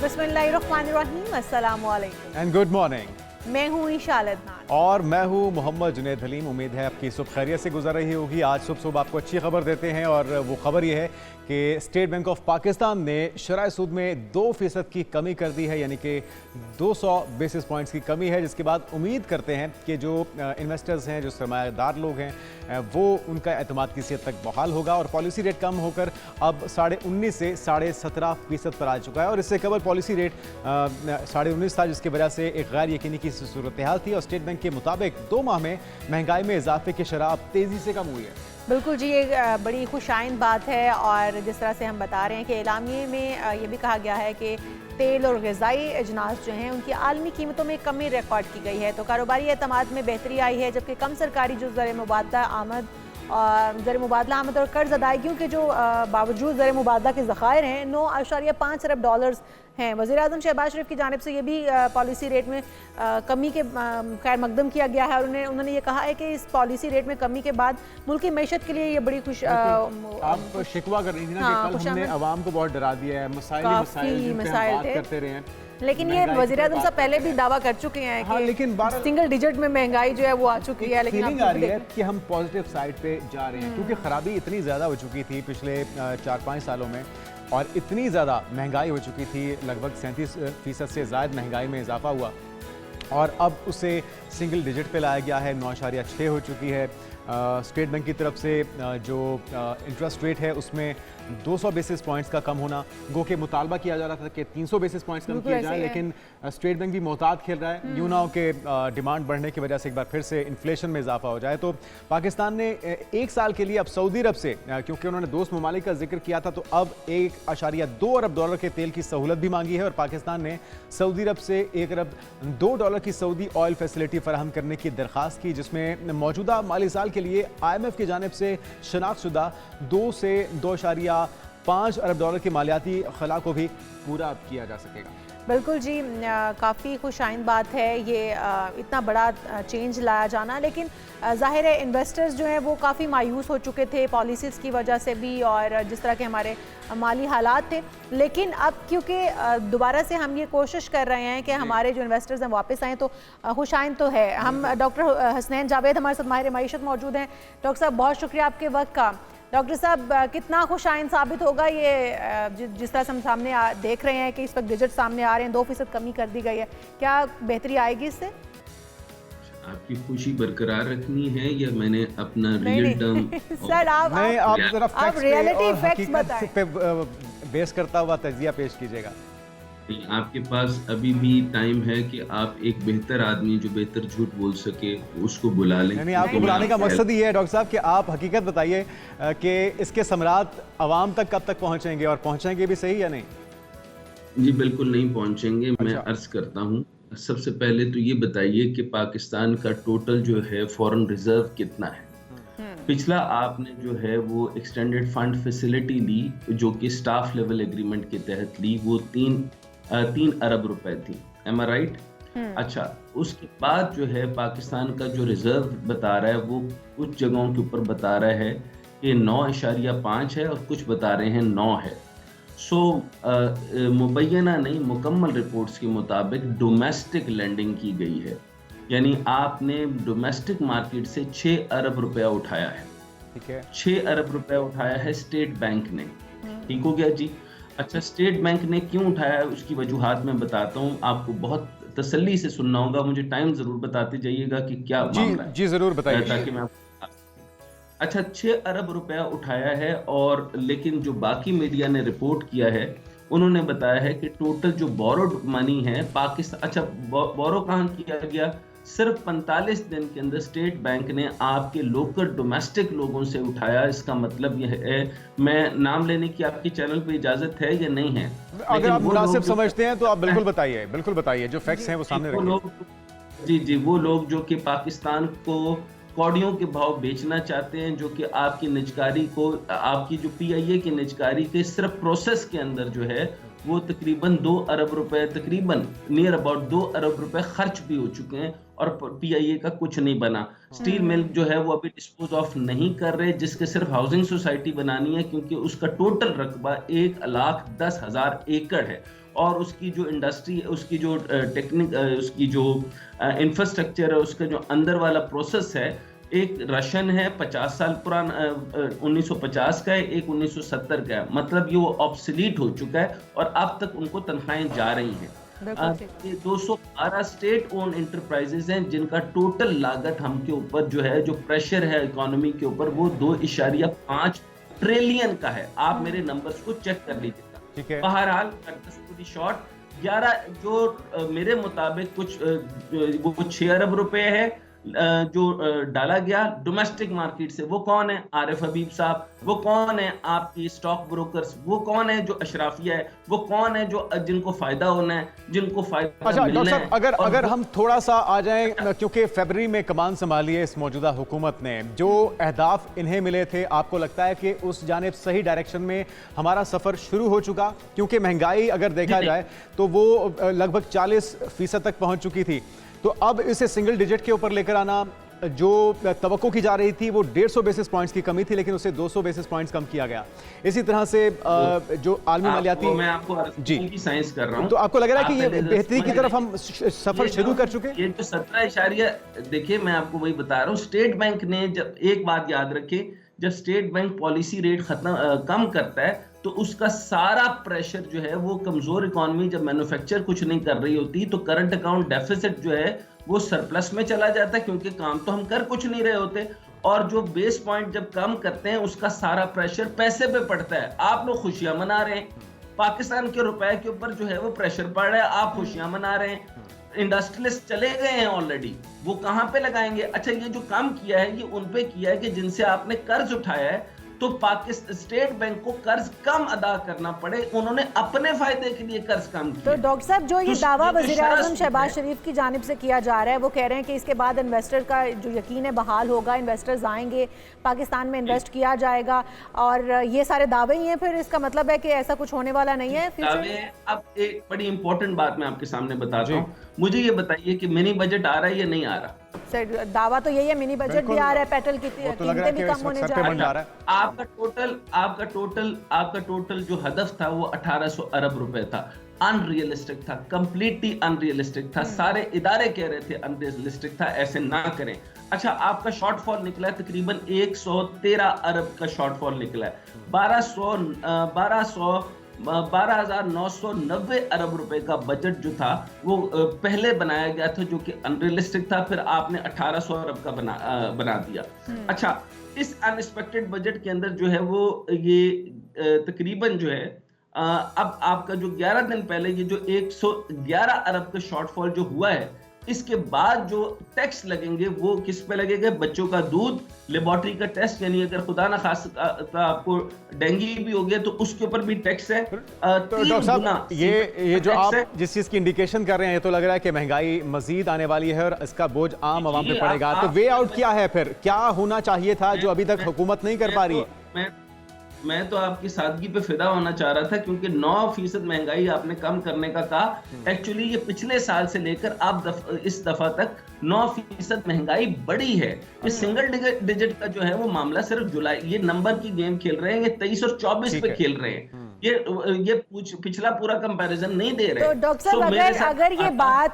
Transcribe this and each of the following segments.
बिस्मिल्लाहिर्रहमानिर्रहीम, अस्सलाम वालेकुम। And good morning. मैं हूँ ईशा अदनान और मैं हूँ मोहम्मद जुनैद हलीम। उम्मीद है आपकी सुबह खैरियत से गुजर रही होगी। आज सुबह आपको अच्छी खबर देते हैं और वो खबर ये है कि स्टेट बैंक ऑफ पाकिस्तान ने शरह सूद में 2% की कमी कर दी है, यानी कि 200 बेसिस पॉइंट्स की कमी है, जिसके बाद उम्मीद करते हैं कि जो इन्वेस्टर्स हैं, जो सरमायादार लोग हैं, वो उनका एतमाद किसी हद तक बहाल होगा और पॉलिसी रेट कम होकर अब 19.5 से 17.5% पर आ चुका है। और इससे कबल पॉलिसी रेट 19.5 था, जिसकी वजह से एक गैर यकीनी की सूरत हाल थी और स्टेट बैंक के मुताबिक 2 माह में महंगाई में इजाफे की शरह अब तेज़ी से कम हुई है। बिल्कुल जी, ये बड़ी खुशाइन बात है। और जिस तरह से हम बता रहे हैं कि एलामिये में ये भी कहा गया है कि तेल और ग़िज़ाई अजनास जो हैं उनकी आलमी कीमतों में कमी रिकॉर्ड की गई है, तो कारोबारी एतमाद में बेहतरी आई है, जबकि कम सरकारी जो ज़र मुबादला आमद और कर्ज अदायगियों के जो बावजूद ज़र मुबादला के ज़खायर हैं 9.5 अरब डॉलर्स हैं। वज़ीर आज़म शहबाज शरीफ की जानिब से ये भी पॉलिसी रेट में कमी के खैर मकदम किया गया है और उन्होंने ये कहा है कि इस पॉलिसी रेट में कमी के बाद मुल्क की मैशत के लिए ये बड़ी आप शिकवा कर रही थी ना कि कल हमने आवाम को बहुत डरा दिया है, मसाइल करते रहे हैं, लेकिन ये वज़ीर आज़म साहब पहले भी दावा कर चुके हैं कि लेकिन सिंगल डिजिट में महंगाई जो है वो आ चुकी है। लेकिन फीलिंग आ रही है कि हम पॉजिटिव साइड पे जा रहे हैं, क्योंकि खराबी इतनी ज़्यादा हो चुकी थी पिछले 4-5 सालों में और इतनी ज़्यादा महंगाई हो चुकी थी, लगभग 37% से ज़ायद महंगाई में इजाफा हुआ और अब उसे सिंगल डिजिट पे लाया गया है, 9.6 हो चुकी है। स्टेट बैंक की तरफ से जो इंटरेस्ट रेट है उसमें 200 बेसिस पॉइंट्स का कम होना, गो के मुतालबा किया जा रहा था कि 300 बेसिस पॉइंट्स कम किए जाए, लेकिन स्टेट बैंक भी मोहतात खेल रहा है, यूं ना हो कि डिमांड बढ़ने की वजह से एक बार फिर से इन्फ्लेशन में इजाफा हो जाए। तो पाकिस्तान ने 1 साल के लिए अब सऊदी अरब से, क्योंकि उन्होंने दोस्त ममालिक का जिक्र किया था, तो अब 1.2 अरब डॉलर के तेल की सहूलत भी मांगी है और पाकिस्तान ने सऊदी अरब से 1 अरब 2 डॉलर की सऊदी ऑयल फैसिलिटी फराहम करने की दरख्वास्त की, जिसमें मौजूदा माली साल के लिए IMF की जानिब से शनाख्तशुदा 2 से 2.5 अरब डॉलर की मालियाती खला को भी पूरा किया जा सकेगा। बिल्कुल जी, काफ़ी खुशाइन बात है ये इतना बड़ा चेंज लाया जाना, लेकिन ज़ाहिर है इन्वेस्टर्स जो हैं वो काफ़ी मायूस हो चुके थे पॉलिसीज़ की वजह से भी और जिस तरह के हमारे माली हालात थे। लेकिन अब क्योंकि दोबारा से हम ये कोशिश कर रहे हैं कि हमारे जो इन्वेस्टर्स हैं वापस आएँ, तो खुशाइन तो है। हम डॉक्टर हसनैन जावेद हमारे साथ माहिर मईशत मौजूद हैं। डॉक्टर साहब, बहुत शुक्रिया आपके वक्त का। डॉक्टर साहब, कितना खुशाइन साबित होगा ये जिस तरह से हम सामने देख रहे हैं कि इस वक्त डिजिट सामने आ रहे हैं, 2% कमी कर दी गई है, क्या बेहतरी आएगी इससे? आपकी खुशी बरकरार रखनी है या मैंने अपना रियल टर्म सर आप रियलिटी फैक्ट्स बताएं पे बेस करता हुआ तजिया पेश कीजिएगा। आपके पास अभी भी टाइम है कि आप एक बेहतर आदमी जो बेहतर झूठ बोल सके उसको बुला लें। नहीं, आपको बुलाने का मकसद ही है डॉक्टर साहब कि आप हकीकत बताइए कि इसके समरात अवाम तक कब तक पहुंचेंगे और पहुंचेंगे भी सही या नहीं? जी बिल्कुल नहीं पहुंचेंगे। मैं अर्ज करता हूं, सबसे पहले तो ये बताइए कि पाकिस्तान का टोटल जो है फॉरेन रिजर्व कितना है। पिछला आपने जो है वो एक्सटेंडेड फंड फैसिलिटी ली जो कि स्टाफ लेवल एग्रीमेंट के तहत ली, वो 3 अरब रुपए थी। एम आई राइट? अच्छा, उसके बाद जो है पाकिस्तान का जो रिजर्व बता रहा है वो कुछ जगहों के ऊपर बता रहा है कि 9.5 है और कुछ बता रहे हैं 9 है। सो मुबैना नहीं, मुकम्मल रिपोर्ट्स के मुताबिक डोमेस्टिक लेंडिंग की गई है, यानी आपने डोमेस्टिक मार्केट से 6 अरब रुपया उठाया है। ठीक है, 6 अरब रुपया उठाया है स्टेट बैंक ने। ठीक हो गया जी। अच्छा, स्टेट बैंक ने क्यों उठाया है उसकी वजूहात मैं बताता हूँ, आपको बहुत तसल्ली से सुनना होगा, मुझे टाइम जरूर बताते जाइएगा कि क्या मामला है। जी जरूर बताइए, ताकि मैं अच्छा 6 अरब रुपया उठाया है और लेकिन जो बाकी मीडिया ने रिपोर्ट किया है उन्होंने बताया है कि टोटल जो बोरोड मनी है पाकिस्तान, अच्छा बोरो कहाँ किया गया, सिर्फ 45 दिन के अंदर स्टेट बैंक ने आपके लोकल डोमेस्टिक लोगों से उठाया। इसका मतलब यह है, मैं नाम लेने की आपकी चैनल पे इजाजत है या नहीं है? अगर आप मुनासिब समझते हैं तो आप बिल्कुल बताइए, जो फैक्ट्स हैं वो सामने रखिए। जी, वो लोग जो कि पाकिस्तान को कौड़ियों के भाव बेचना चाहते हैं, जो कि आपकी निजकारी को, आपकी जो PIA की निजकारी के सिर्फ प्रोसेस के अंदर जो है वो तकरीबन 2 अरब रुपए, तकरीबन नियर अबाउट 2 अरब रुपए खर्च भी हो चुके हैं और पीआईए का कुछ नहीं बना। स्टील मिल जो है वो अभी डिस्पोज ऑफ नहीं कर रहे, जिसके सिर्फ हाउसिंग सोसाइटी बनानी है, क्योंकि उसका टोटल रकबा 1,10,000 एकड़ है और उसकी जो इंडस्ट्री, उसकी जो टेक्निक, उसकी जो इंफ्रास्ट्रक्चर है, उसका जो अंदर वाला प्रोसेस है, एक रशियन है 50 साल पुराना, 1950 का है, एक 1970 का है। मतलब ये वो ऑब्सोलीट हो चुका है और अब तक उनको तनख्वाहें जा रही हैं। ये 212 स्टेट ओन इंटरप्राइजेज हैं जिनका टोटल लागत हमके ऊपर जो है, जो प्रेशर है इकोनॉमी के ऊपर, वो 2.5 ट्रिलियन का है। आप मेरे नंबर्स को चेक कर लीजिएगा। बहरहाल शॉर्ट 11 जो मेरे मुताबिक कुछ वो 6 अरब रुपए है जो डाला गया डोमेस्टिक मार्केट से। वो कौन है? आरिफ हबीब साहब। वो कौन है? आपकी स्टॉक ब्रोकर्स। वो कौन है? जो अशराफिया है। वो कौन है? जो जिनको फायदा होना है, जिनको फायदा अच्छा मिलना डॉक्टर साहब, है। अगर हम थोड़ा सा आ जाएं, क्योंकि फरवरी में कमान संभाली है इस मौजूदा हुकूमत ने, जो अहदाफ इन्हें मिले थे, आपको लगता है कि उस जानिब सही डायरेक्शन में हमारा सफर शुरू हो चुका? क्योंकि महंगाई अगर देखा जाए तो वो लगभग 40% तक पहुंच चुकी थी, तो अब इसे सिंगल डिजिट के ऊपर लेकर आना, जो तवक्को की जा रही थी वो 150 बेसिस पॉइंट्स की कमी थी, लेकिन उसे 200 बेसिस पॉइंट्स कम किया गया। इसी तरह से जो आलमी मालियाती, मैं आपको जी की साइंस कर रहा हूं, तो आपको लग रहा है कि ये बेहतरी की तरफ हम सफर शुरू कर चुके? ये जो 17 देखिए, मैं आपको वही बता रहा हूँ। स्टेट बैंक ने, जब एक बात याद रखे, जब स्टेट बैंक पॉलिसी रेट कम करता है तो उसका सारा प्रेशर जो है वो कमजोर इकोनॉमी, जब मैन्युफैक्चर कुछ नहीं कर रही होती तो करंट अकाउंट डेफिसिट जो है वो सरप्लस में चला जाता है, क्योंकि काम तो हम कर कुछ नहीं रहे होते। और जो बेस पॉइंट जब कम करते हैं उसका सारा प्रेशर पैसे पे पड़ता है। आप लोग खुशियां मना रहे हैं, पाकिस्तान के रुपए के ऊपर जो है वो प्रेशर पड़ रहा है, आप खुशियां मना रहे हैं। इंडस्ट्रियलिस्ट चले गए हैं ऑलरेडी, वो कहां पे लगाएंगे? अच्छा, ये जो काम किया है ये उन पे किया है कि जिनसे आपने कर्ज उठाया है, तो पाकिस्तान स्टेट बैंक को कर्ज कम अदा करना पड़े, उन्होंने अपने फायदे के लिए कर्ज कम किया। तो डॉक्टर साहब, जो ये दावा वज़ीर-ए-आज़म शहबाज शरीफ की जानिब से किया जा रहा है, वो कह रहे हैं कि इसके बाद इन्वेस्टर का जो यकीन है बहाल होगा, इन्वेस्टर्स आएंगे, पाकिस्तान में इन्वेस्ट किया जाएगा, और ये सारे दावे ही हैं, फिर इसका मतलब है कि ऐसा कुछ होने वाला नहीं है फ्यूचर? अब एक बड़ी इंपॉर्टेंट बात मैं आपके सामने बताता हूँ। मुझे ये बताइए कि मिनी बजट आ रहा है या नहीं आ रहा? सर, दावा तो यही है, मिनी बजट भी आ रहा है, पेट्रोल की कीमतें भी कम होने जा रही हैं। आपका टोटल जो हदफ था वो 1800 अरब रुपए था। अनरियलिस्टिक था, कंप्लीटली अनरियलिस्टिक था। सारे इदारे कह रहे थे अनरियलिस्टिक था, ऐसे ना करें। अच्छा, आपका शॉर्टफॉल निकला है तकरीबन 113 अरब का शॉर्टफॉल निकला है। 12,990 अरब रुपए का बजट जो था वो पहले बनाया गया था, जो कि अनरियलिस्टिक था, फिर आपने 1800 अरब का बना दिया। अच्छा, इस अनएक्सपेक्टेड बजट के अंदर जो है वो ये तकरीबन जो है अब आपका जो 11 दिन पहले ये जो 111 अरब का शॉर्टफॉल जो हुआ है, इसके बाद जो टैक्स लगेंगे वो किस पे लगेगा? बच्चों का दूध, लेबोरेटरी का टेस्ट, यानी अगर खुदा ना खास्ता आपको डेंगू भी हो गया तो उसके ऊपर भी टैक्स है। तो डॉक्टर साहब, ये जो आप जिस चीज की इंडिकेशन कर रहे हैं, ये तो लग रहा है कि महंगाई मजीद आने वाली है और इसका बोझ आम आवाम पे पड़ेगा। तो वे आउट क्या है फिर? क्या होना चाहिए था जो अभी तक हुकूमत नहीं कर पा रही? मैं तो आपकी सादगी पे फिदा होना चाह रहा था, क्योंकि 9% महंगाई आपने कम करने का कहा। एक्चुअली ये पिछले साल से लेकर अब इस दफा तक 9% महंगाई बढ़ी है। ये सिंगल डिजिट का जो है वो मामला सिर्फ जुलाई, ये नंबर की गेम खेल रहे हैं, ये 23 और 24 पे खेल रहे हैं। ये पिछला पूरा कंपैरिजन नहीं दे रहे। तो डॉक्टर साहब,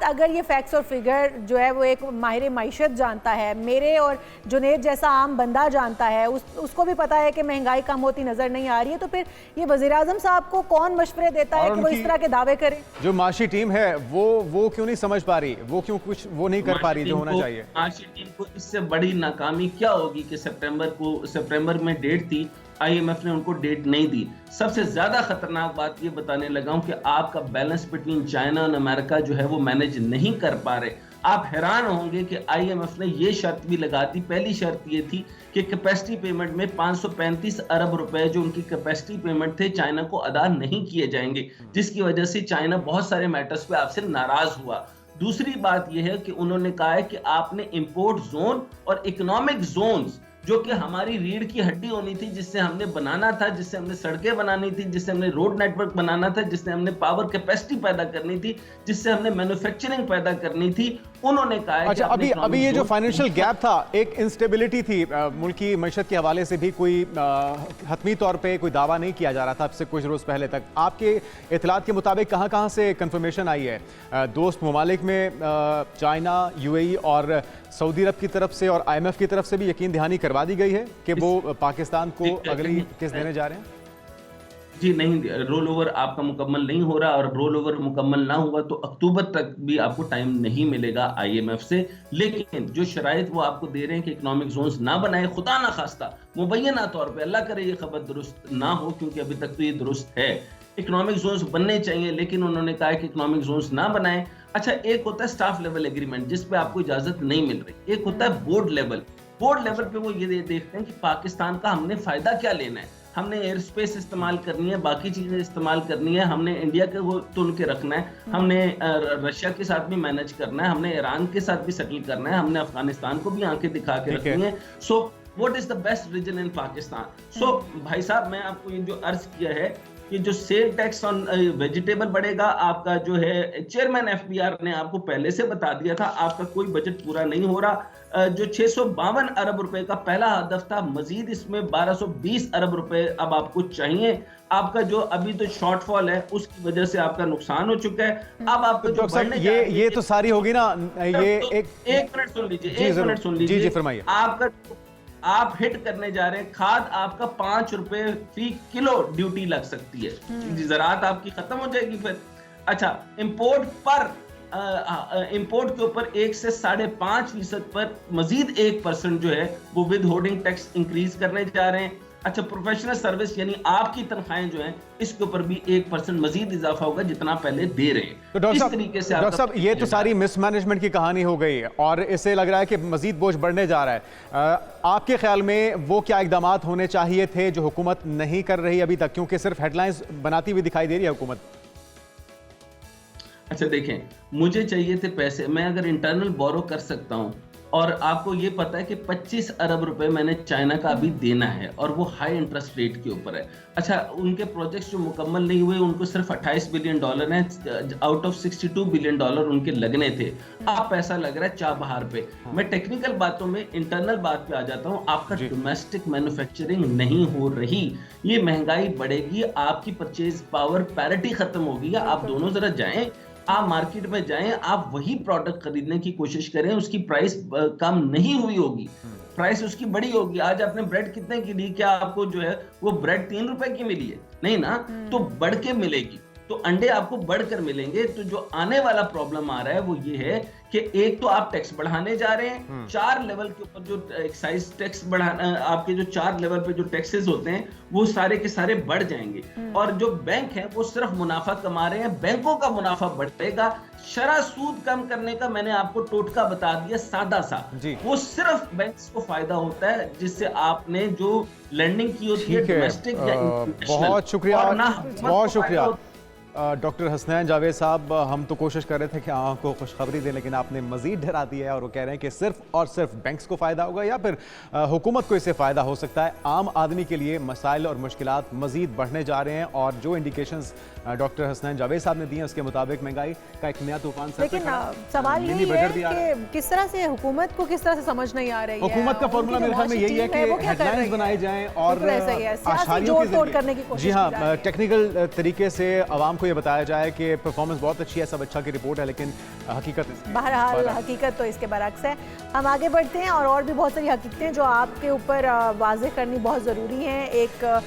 अगर ये फैक्ट्स और फिगर जो है वो एक माहिर मईशत जानता है, मेरे और जुनेद जैसा आम बंदा जानता है, उसको भी पता है कि महंगाई कम होती नजर नहीं आ रही है, तो फिर ये वज़ीर-ए-आज़म साहब को कौन मशवरे देता है कि वो इस तरह के दावे करें? जो माशी टीम है वो क्यों नहीं समझ पा रही? वो क्यों कुछ वो नहीं कर पा रही जो होना चाहिए? माशी टीम को इससे बड़ी नाकामी क्या होगी कि सितंबर में डेट थी, IMF ने उनको डेट नहीं दी। सबसे ज्यादा खतरनाक बात ये बताने लगा हूं कि आपका बैलेंस बिटवीन चाइना और अमेरिका जो है वो मैनेज नहीं कर पा रहे। आप हैरान होंगे कि IMF ने ये शर्त भी लगा दी। पहली शर्त ये थी कि कैपेसिटी पेमेंट में 535 अरब रुपए जो उनकी कैपेसिटी पेमेंट थे चाइना को अदा नहीं किए जाएंगे, जिसकी वजह से चाइना बहुत सारे मैटर्स पे आपसे नाराज हुआ। दूसरी बात यह है कि उन्होंने कहा है कि आपने इंपोर्ट जोन और इकोनॉमिक जोन्स जो कि हमारी रीढ़ की हड्डी होनी थी, जिससे हमने बनाना था, जिससे हमने सड़कें बनानी थी, जिससे हमने रोड नेटवर्क बनाना था, जिससे हमने पावर कैपेसिटी पैदा करनी थी, जिससे हमने मैन्युफैक्चरिंग पैदा करनी थी, उन्होंने कहा है अच्छा, कि अभी ये जो फाइनेंशियल गैप था, एक इंस्टेबिलिटी थी मुल्क की मईशत के हवाले से भी कोई हतमी तौर पे कोई दावा नहीं किया जा रहा था अब से कुछ रोज़ पहले तक। आपके इतलात के मुताबिक कहाँ से कंफर्मेशन आई है? दोस्त ममालिक में चाइना, यूएई और सऊदी अरब की तरफ से और IMF की तरफ से भी यकीन दहानी करवा दी गई है कि वो पाकिस्तान को अगली किस्त देने जा रहे हैं? जी नहीं, रोल ओवर आपका मुकम्मल नहीं हो रहा, और रोल ओवर मुकम्मल ना हुआ तो अक्टूबर तक भी आपको टाइम नहीं मिलेगा IMF से। लेकिन जो शराइत वो आपको दे रहे हैं कि इकोनॉमिक जोन्स ना बनाए, खुदा ना खास्ता मुबैना तौर पे, अल्लाह करे ये खबर दुरुस्त ना हो, क्योंकि अभी तक तो ये दुरुस्त है, इकोनॉमिक जोन्स बनने चाहिए, लेकिन उन्होंने कहा कि इकोनॉमिक जोन्स ना बनाए। अच्छा, एक होता है स्टाफ लेवल एग्रीमेंट जिस पे आपको इजाजत नहीं मिल रही, एक होता है बोर्ड लेवल। बोर्ड लेवल पे वो ये देखते हैं कि पाकिस्तान का हमने फायदा क्या लेना है, हमने एयर स्पेस इस्तेमाल करनी है, बाकी चीजें इस्तेमाल करनी है, हमने इंडिया को तुल के रखना है, हमने रशिया के साथ भी मैनेज करना है, हमने ईरान के साथ भी सेटल करना है, हमने अफगानिस्तान को भी आंखें दिखा के रखनी है। So what is the best reason in Pakistan? So भाई साहब, मैं आपको ये जो अर्ज किया है कि जो सेल टैक्स ऑन वेजिटेबल बढ़ेगा, आपका जो है चेयरमैन FBR ने आपको पहले से बता दिया था, आपका कोई बजट पूरा नहीं हो रहा। जो 652 अरब रुपए का पहला हदफ था, मजीद इसमें 1220 अरब रुपए अब आपको चाहिए। आपका जो अभी तो शॉर्टफॉल है उसकी वजह से आपका नुकसान हो चुका है। अब आपको जो ये तो सारी होगी ना, ये एक मिनट सुन लीजिए, एक मिनट सुन लीजिए। जी फरमाइए। आपका आप हिट करने जा रहे हैं, खाद आपका 5 रुपए फी किलो ड्यूटी लग सकती है, ज़राअत आपकी खत्म हो जाएगी फिर। अच्छा, इंपोर्ट के ऊपर 1 से 5.5% पर मजीद 1% जो है वो विद होल्डिंग टैक्स इंक्रीज करने जा रहे हैं। अच्छा, प्रोफेशनल सर्विस यानी आपकी तनख्वाहें जो हैं इसके ऊपर भी 1% मजीद इजाफा होगा जितना पहले दे रहे हैं। तो डॉक्टर साहब, ये तो सारी मिसमैनेजमेंट की कहानी हो गई है और इससे लग रहा है कि मजीद बोझ बढ़ने जा रहा है। आपके ख्याल में वो क्या इकदाम होने चाहिए थे जो हुकूमत नहीं कर रही अभी तक, क्योंकि सिर्फ हेडलाइंस बनाती हुई दिखाई दे रही है हुकूमत? अच्छा देखें, मुझे चाहिए थे पैसे, मैं अगर इंटरनल बोरो कर सकता हूं, और आपको ये पता है कि 25 अरब रुपए मैंने चाइना का अभी देना है और वो हाई इंटरेस्ट रेट के ऊपर है। अच्छा, उनके प्रोजेक्ट्स जो मुकम्मल नहीं हुए, उनको सिर्फ $28 बिलियन है, आउट ऑफ $62 बिलियन उनके लगने थे। अब पैसा लग रहा है चाबहार पे। मैं टेक्निकल बातों में, इंटरनल बात पे आ जाता हूँ। आपका डोमेस्टिक मैन्युफैक्चरिंग नहीं हो रही, ये महंगाई बढ़ेगी, आपकी परचेज पावर पैरिटी खत्म होगी। आप दोनों जरा जाएं, आप मार्केट में जाएं, आप वही प्रोडक्ट खरीदने की कोशिश करें, उसकी प्राइस कम नहीं हुई होगी, प्राइस उसकी बड़ी होगी। आज आपने ब्रेड कितने की ली? क्या आपको जो है वो ब्रेड 3 रुपए की मिली है? नहीं ना, तो बढ़ के मिलेगी। तो अंडे आपको बढ़कर मिलेंगे। तो जो आने वाला प्रॉब्लम आ रहा है वो ये है कि एक तो आप टैक्स बढ़ाने जा रहे हैं, 4 लेवल के ऊपर जो एक्साइज टैक्स बढ़ाना, आपके जो 4 लेवल पे जो टैक्सेस होते हैं वो सारे के सारे बढ़ जाएंगे। और जो बैंक है वो सिर्फ मुनाफा कमा रहे हैं, बैंकों का मुनाफा बढ़ेगा। शरह सूद कम करने का मैंने आपको टोटका बता दिया, सादा सा, वो सिर्फ बैंक्स को फायदा होता है, जिससे आपने जो लेंडिंग की होती है डोमेस्टिक या इंटरनेशनल। बहुत शुक्रिया, बहुत शुक्रिया डॉक्टर हसनैन जावेद साहब। हम तो कोशिश कर रहे थे कि आपको खुशखबरी दें, लेकिन आपने मजीद डरा दिया है और वो कह रहे हैं कि सिर्फ और सिर्फ बैंक्स को फ़ायदा होगा या फिर हुकूमत को इससे फ़ायदा हो सकता है। आम आदमी के लिए मसाइल और मुश्किलात मजीद बढ़ने जा रहे हैं और जो इंडिकेशंस डॉक्टर हसनैन जावेद साहब ने दिए उसके मुताबिक महंगाई का एक नया तूफान। लेकिन सवाल ये है कि किस तरह से हुकूमत को किस तरह से समझ नहीं आ रही है। हुकूमत का फॉर्मूला मेरे ख्याल में यही है कि हेडलाइंस बनाए जाएं और आशारियों की, जी हाँ, टेक्निकल तरीके से आवाम को ये बताया जाए कि परफॉर्मेंस बहुत अच्छी है, सब अच्छा की रिपोर्ट है, लेकिन हकीकत बहरहाल हकीकत तो इसके बरक्स है। हम आगे बढ़ते हैं और भी बहुत सारी हकीकतें जो आपके ऊपर वाज़ेह करनी बहुत ज़रूरी हैं। एक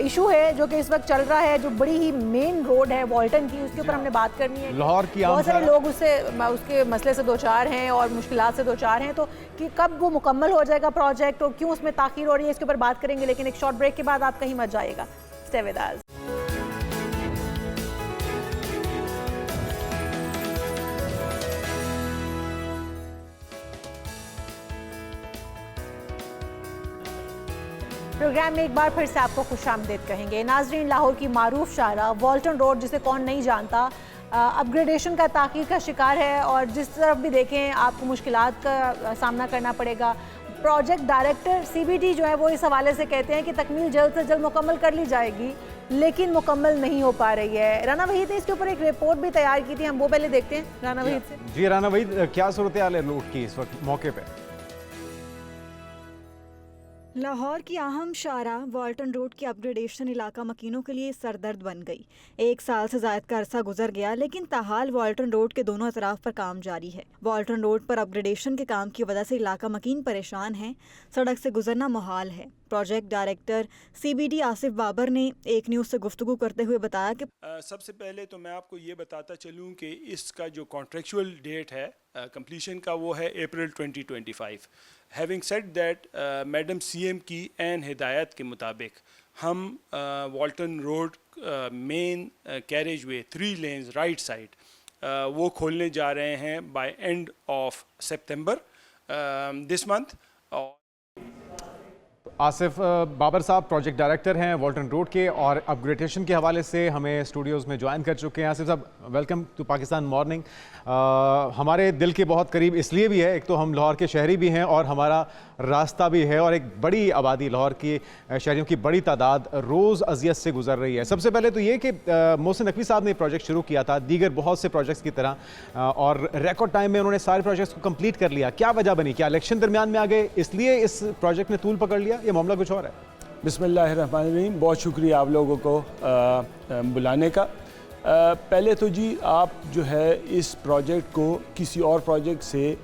इशू है जो कि इस वक्त चल रहा है, जो बड़ी ही मेन रोड है वॉल्टन की, उसके ऊपर हमने बात करनी है। लाहौर की बहुत सारे लोग उसके मसले से दो चार हैं और मुश्किलात से दो चार हैं, तो कि कब वो मुकम्मल हो जाएगा प्रोजेक्ट और क्यों उसमें ताख़ीर हो रही है, इसके ऊपर बात करेंगे। लेकिन एक शॉर्ट ब्रेक के बाद आप कहीं मत जाइएगा, स्टे विद अस। प्रोग्राम में एक बार फिर से आपको खुशामदीद कहेंगे। नाजरीन, लाहौर की मारूफ शाहरा वॉल्टन रोड, जिसे कौन नहीं जानता, अपग्रेडेशन का ताख़ीर का शिकार है और जिस तरफ भी देखें आपको मुश्किलात का सामना करना पड़ेगा। प्रोजेक्ट डायरेक्टर CBD जो है वो इस हवाले से कहते हैं कि तकमील जल्द से जल्द मुकम्मल कर ली जाएगी, लेकिन मुकम्मल नहीं हो पा रही है। राना वहीद ने इसके ऊपर एक रिपोर्ट भी तैयार की थी, हम वो पहले देखते हैं राना वहीद से। जी राना वहीद, क्या सूरत हाल है लूट की इस वक्त मौके पे? लाहौर की अहम शाहरा वाल्टन रोड की अपग्रेडेशन इलाका मकीनों के लिए सरदर्द बन गई। 1 साल से ज़ायद का अरसा गुजर गया, लेकिन ताहाल वाल्टन रोड के दोनों अतराफ पर काम जारी है। वाल्टन रोड पर अपग्रेडेशन के काम की वजह से इलाका मकीन परेशान है, सड़क से गुजरना मुहाल है। Project director CBD Asif Babar ने एक न्यूज़ से गुफ्तगू करते हुए बताया कि सबसे पहले तो मैं आपको ये बताता चलूँ कि इसका जो कॉन्ट्रेक्चुअल डेट है कंप्लीशन का वो है April 2025। Having said that madam CM की एन हिदायत के मुताबिक हम Walton road main carriage way 3 lanes right side वो खोलने जा रहे हैं by end of September this month. Asif Babar साहब प्रोजेक्ट डायरेक्टर हैं वाल्टन रोड के और अपग्रेडेशन के हवाले से हमें स्टूडियोज़ में ज्वाइन कर चुके हैं। आसिफ साहब, वेलकम टू पाकिस्तान मॉर्निंग। हमारे दिल के बहुत करीब इसलिए भी है, एक तो हम लाहौर के शहरी भी हैं और हमारा रास्ता भी है, और एक बड़ी आबादी लाहौर की शहरियों की बड़ी तादाद रोज़ अजियत से गुजर रही है। सबसे पहले तो ये कि मोहसिन नकवी साहब ने प्रोजेक्ट शुरू किया था दीगर बहुत से प्रोजेक्ट्स की तरह, और रिकॉर्ड टाइम में उन्होंने सारे प्रोजेक्ट्स को कंप्लीट कर लिया। क्या वजह बनी? क्या इलेक्शन दरमियान में आ गए इसलिए इस प्रोजेक्ट ने तूल पकड़ लिया, ये मामला कुछ और है? बिस्मिल्लाहिर्रहमानिर्रहीम, बहुत शुक्रिया आप लोगों को बुलाने का। पहले तो जी आप जो है इस प्रोजेक्ट को किसी और प्रोजेक्ट से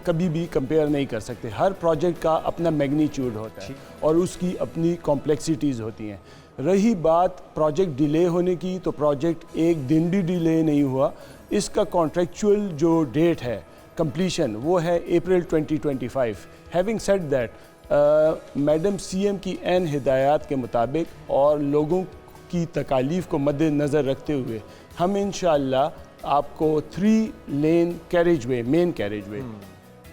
कभी भी कंपेयर नहीं कर सकते। हर प्रोजेक्ट का अपना मैग्नीट्यूड होता है और उसकी अपनी कॉम्प्लेक्सिटीज़ होती हैं। रही बात प्रोजेक्ट डिले होने की, तो प्रोजेक्ट एक दिन भी डिले नहीं हुआ। इसका कॉन्ट्रेक्चुअल जो डेट है कंप्लीशन वो है April 2025। Having said that madam CM की एन हिदायत के मुताबिक और लोगों की तकालीफ को मद्देनज़र रखते हुए हम इंशाअल्लाह आपको 3 lane carriage way, main carriage way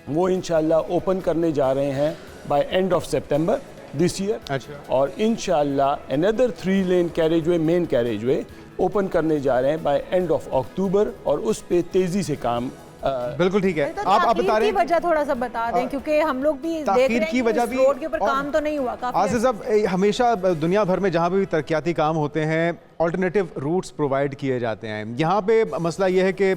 वो इंशाअल्लाह ओपन करने जा रहे हैं by end of September this year. अच्छा। और इंशाअल्लाह another 3 lane carriage way, main carriage way open करने जा रहे हैं बाय एंड ऑफ अक्टूबर, और उस पे तेज़ी से काम बिल्कुल ठीक है। तो आप बता रहे हैं की वजह थोड़ा सा बता दें, क्योंकि हम लोग भी देख रहे हैं की वजह भी रोड के ऊपर काम तो नहीं हुआ काफी। आसिफ साहब, हमेशा दुनिया भर में जहाँ भी तरक्याती काम होते हैं ऑल्टरनेटिव रूट्स प्रोवाइड किए जाते हैं। यहाँ पे मसला ये है कि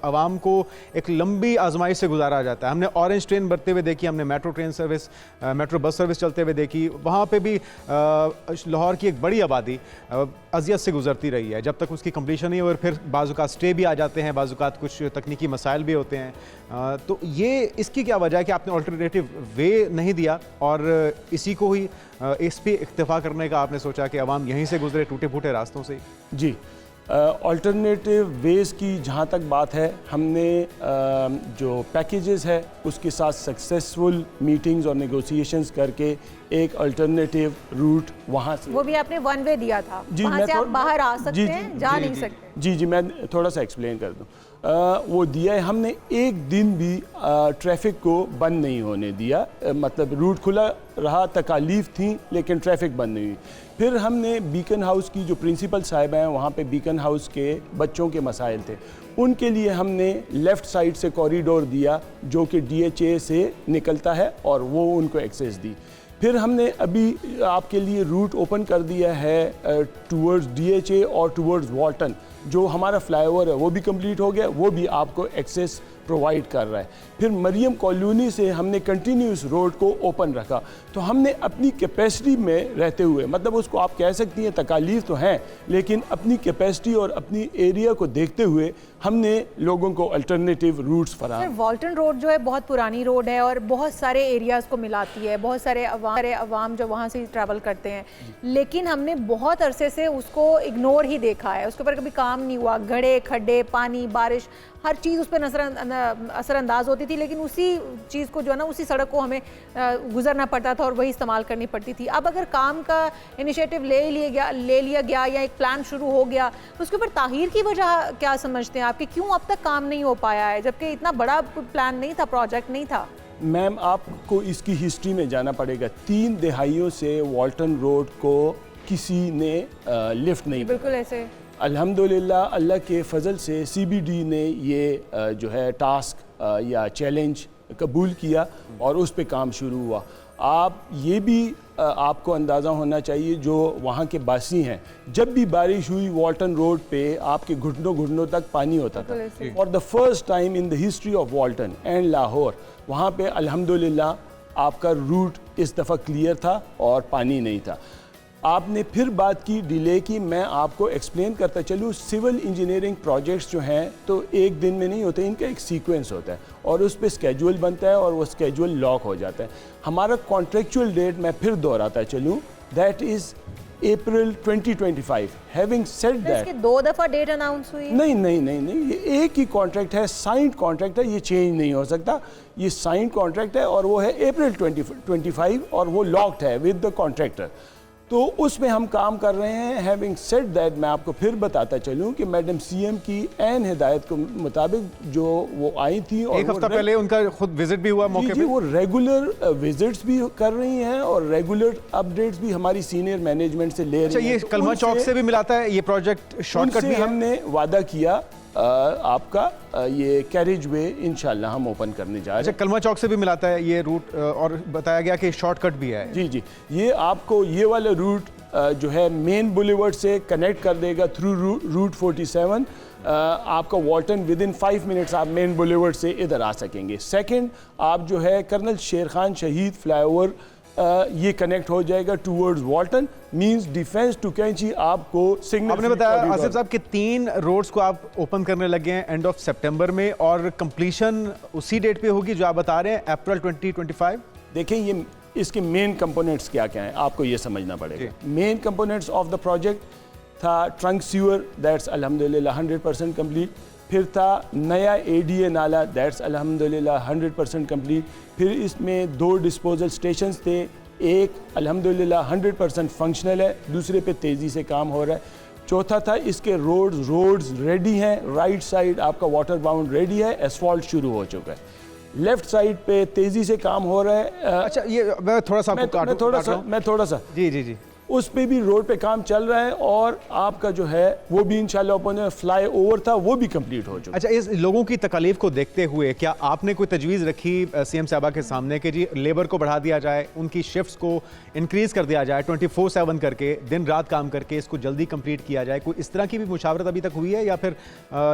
आवाम को एक लंबी आजमाइश से गुजारा जाता है। हमने ऑरेंज ट्रेन बढ़ते हुए देखी, हमने metro train service, metro bus service चलते हुए देखी। वहाँ पे भी लाहौर की एक बड़ी आबादी अजियत से गुजरती रही है जब तक उसकी कंप्लीशन नहीं, और फिर बाज़-औक़ात स्टे भी आ जाते हैं, बाज़-औक़ात कुछ तकनीकी मसाइल भी होते हैं। तो ये इसकी क्या वजह है कि आपने ऑल्टरनेटिव वे नहीं दिया और इसी को ही इस पे इक्तफा करने का आपने सोचा कि आवाम यहीं से गुजरे टूटे फूटे रास्तों से? जी, अल्टरनेटिव वेज़ की जहाँ तक बात है, हमने जो पैकेजेस है उसके साथ सक्सेसफुल मीटिंग्स और नेगोशिएशंस करके एक अल्टरनेटिव रूट वहाँ से, वो भी आपने 1 वे दिया था, वहाँ से आप बाहर आ सकते हैं, जा नहीं सकते। जी, मैं थोड़ा सा एक्सप्लेन कर दूँ। वो दिया है हमने, एक दिन भी ट्रैफिक को बंद नहीं होने दिया, मतलब रूट खुला रहा, तकालीफ थी लेकिन ट्रैफिक बंद नहीं हुई। फिर हमने बीकन हाउस की जो प्रिंसिपल साहिब हैं, वहाँ पे बीकन हाउस के बच्चों के मसाइल थे, उनके लिए हमने लेफ़्ट साइड से कॉरिडोर दिया जो कि DHA से निकलता है और वो उनको एक्सेस दी। फिर हमने अभी आपके लिए रूट ओपन कर दिया है टूवर्ड्स DHA और टूवर्ड्स वाल्टन, जो हमारा फ्लाईओवर है वो भी कंप्लीट हो गया, वो भी आपको एक्सेस प्रोवाइड कर रहा है। फिर मरियम कॉलोनी से हमने कंटिन्यूस रोड को ओपन रखा। तो हमने अपनी कैपेसिटी में रहते हुए, मतलब उसको आप कह सकती हैं तकालीफ तो हैं, लेकिन अपनी कैपेसिटी और अपनी एरिया को देखते हुए हमने लोगों को अल्टरनेटिव रूट्स फराहम। वाल्टन रोड जो है बहुत पुरानी रोड है और बहुत सारे एरियाज़ को मिलाती है, बहुत सारे अवाम जो वहाँ से ट्रैवल करते हैं, लेकिन हमने बहुत अरसे से उसको इग्नोर ही देखा है, उसके ऊपर कभी काम नहीं हुआ। गड्ढे, खड्डे, पानी, बारिश, हर चीज़ उस पर असरअंदाज होती थी, लेकिन उसी चीज़ को जो है ना, उसी सड़क को हमें गुजरना पड़ता था और वही इस्तेमाल करनी पड़ती थी। अब अगर काम का इनिशिएटिव ले लिया गया या एक प्लान शुरू हो गया, तो उसके ऊपर ताहीर की वजह क्या समझते हैं आपके, क्यों अब तक काम नहीं हो पाया है, जबकि इतना बड़ा प्लान नहीं था, प्रोजेक्ट नहीं था? मैम, आपको इसकी हिस्ट्री में जाना पड़ेगा। 3 दहाइयों से वाल्टन रोड को किसी ने लिफ्ट नहीं, बिल्कुल ऐसे। अल्हम्दुलिल्लाह अल्लाह के फजल से CBD ने ये जो है टास्क या चैलेंज कबूल किया और उस पे काम शुरू हुआ। आप ये भी आपको अंदाज़ा होना चाहिए जो वहाँ के बासी हैं, जब भी बारिश हुई वाल्टन रोड पे आपके घुटनों घुटनों तक पानी होता था। For the first time in the history of Walton and Lahore वहाँ पे अल्हम्दुलिल्लाह आपका रूट इस दफ़ा क्लियर था और पानी नहीं था। आपने फिर बात की डिले की, मैं आपको एक्सप्लेन करता चलूँ। सिविल इंजीनियरिंग प्रोजेक्ट्स जो हैं तो एक दिन में नहीं होते, इनका एक सीक्वेंस होता है और उस पर स्केड्यूल बनता है और वो स्केड्यूल लॉक हो जाता है। हमारा कॉन्ट्रेक्चुअल डेट मैं फिर दोहराता चलूँ, that is April 2025। Having said that, 2 दफ़ा डेट अनाउंस हुई? नहीं, ये एक ही कॉन्ट्रैक्ट है, साइंड कॉन्ट्रैक्ट है, ये चेंज नहीं हो सकता। ये साइंड कॉन्ट्रैक्ट है और वो है अप्रैल 2025 और वो लॉक्ड है विद द कॉन्ट्रैक्टर। तो उसमें हम काम कर रहे हैं। हैविंग सेड दैट, मैं आपको फिर बताता चलूं कि मैडम सीएम की ऐन हिदायत के मुताबिक जो वो आई थी और एक हफ्ता पहले उनका खुद विजिट भी हुआ मौके पे। वो रेगुलर विजिट्स भी कर रही हैं और रेगुलर अपडेट्स भी हमारी सीनियर मैनेजमेंट से ले रही हैं। अच्छा, ये कलमा चौक से भी मिलाता है ये प्रोजेक्ट? शॉर्टकट भी हमने वादा किया आपका ये कैरेज वे इंशाल्लाह हम ओपन करने जा रहे हैं। अच्छा, कलमा चौक से भी मिलाता है ये रूट और बताया गया कि शॉर्टकट भी है। जी, ये आपको ये वाला रूट जो है मेन बुलेवर्ड से कनेक्ट कर देगा थ्रू रूट 47। आपका वाल्टन विद इन 5 मिनट्स आप मेन बुलेवर्ड से इधर आ सकेंगे। सेकंड, आप जो है कर्नल शेर खान शहीद फ्लाईओवर ये कनेक्ट हो जाएगा towards Walton, means defence to Kainchi आपको सिग्नल। आपने बताया आसिफ साहब कि 3 रोड्स को आप ओपन करने लगे हैं एंड ऑफ सितंबर में और कंप्लीशन उसी डेट पे होगी जो आप बता रहे हैं, अप्रैल 2025। देखें ये इसके मेन कंपोनेंट्स क्या क्या हैं आपको ये समझना पड़ेगा। Main components of the project था ट्रंक सीवर, दैट्स अल्हम्दुलिल्लाह 100% कंप्लीट। फिर था नया एडीए नाला, दैट्स अल्हम्दुलिल्लाह 100% कंप्लीट। फिर इसमें 2 डिस्पोजल स्टेशंस थे, एक अल्हम्दुलिल्लाह 100% फंक्शनल है, दूसरे पे तेज़ी से काम हो रहा है। चौथा था इसके रोड्स रेडी हैं, राइट साइड आपका वाटर बाउंड रेडी है, एसफॉल्ट शुरू हो चुका है, लेफ्ट साइड पे तेज़ी से काम हो रहा है। अच्छा, ये मैं थोड़ा सा जी उस पे भी रोड पे काम चल रहा है और आपका जो है वो भी इंशाल्लाह ओपन फ्लाई ओवर था वो भी कंप्लीट हो चुका। अच्छा, इस लोगों की तकलीफ को देखते हुए क्या आपने कोई तजवीज़ रखी सीएम साहबा के सामने कि जी लेबर को बढ़ा दिया जाए, उनकी शिफ्ट्स को इंक्रीज़ कर दिया जाए, 24/7 करके दिन रात काम करके इसको जल्दी कंप्लीट किया जाए? कोई इस तरह की भी मुशावरत अभी तक हुई है या फिर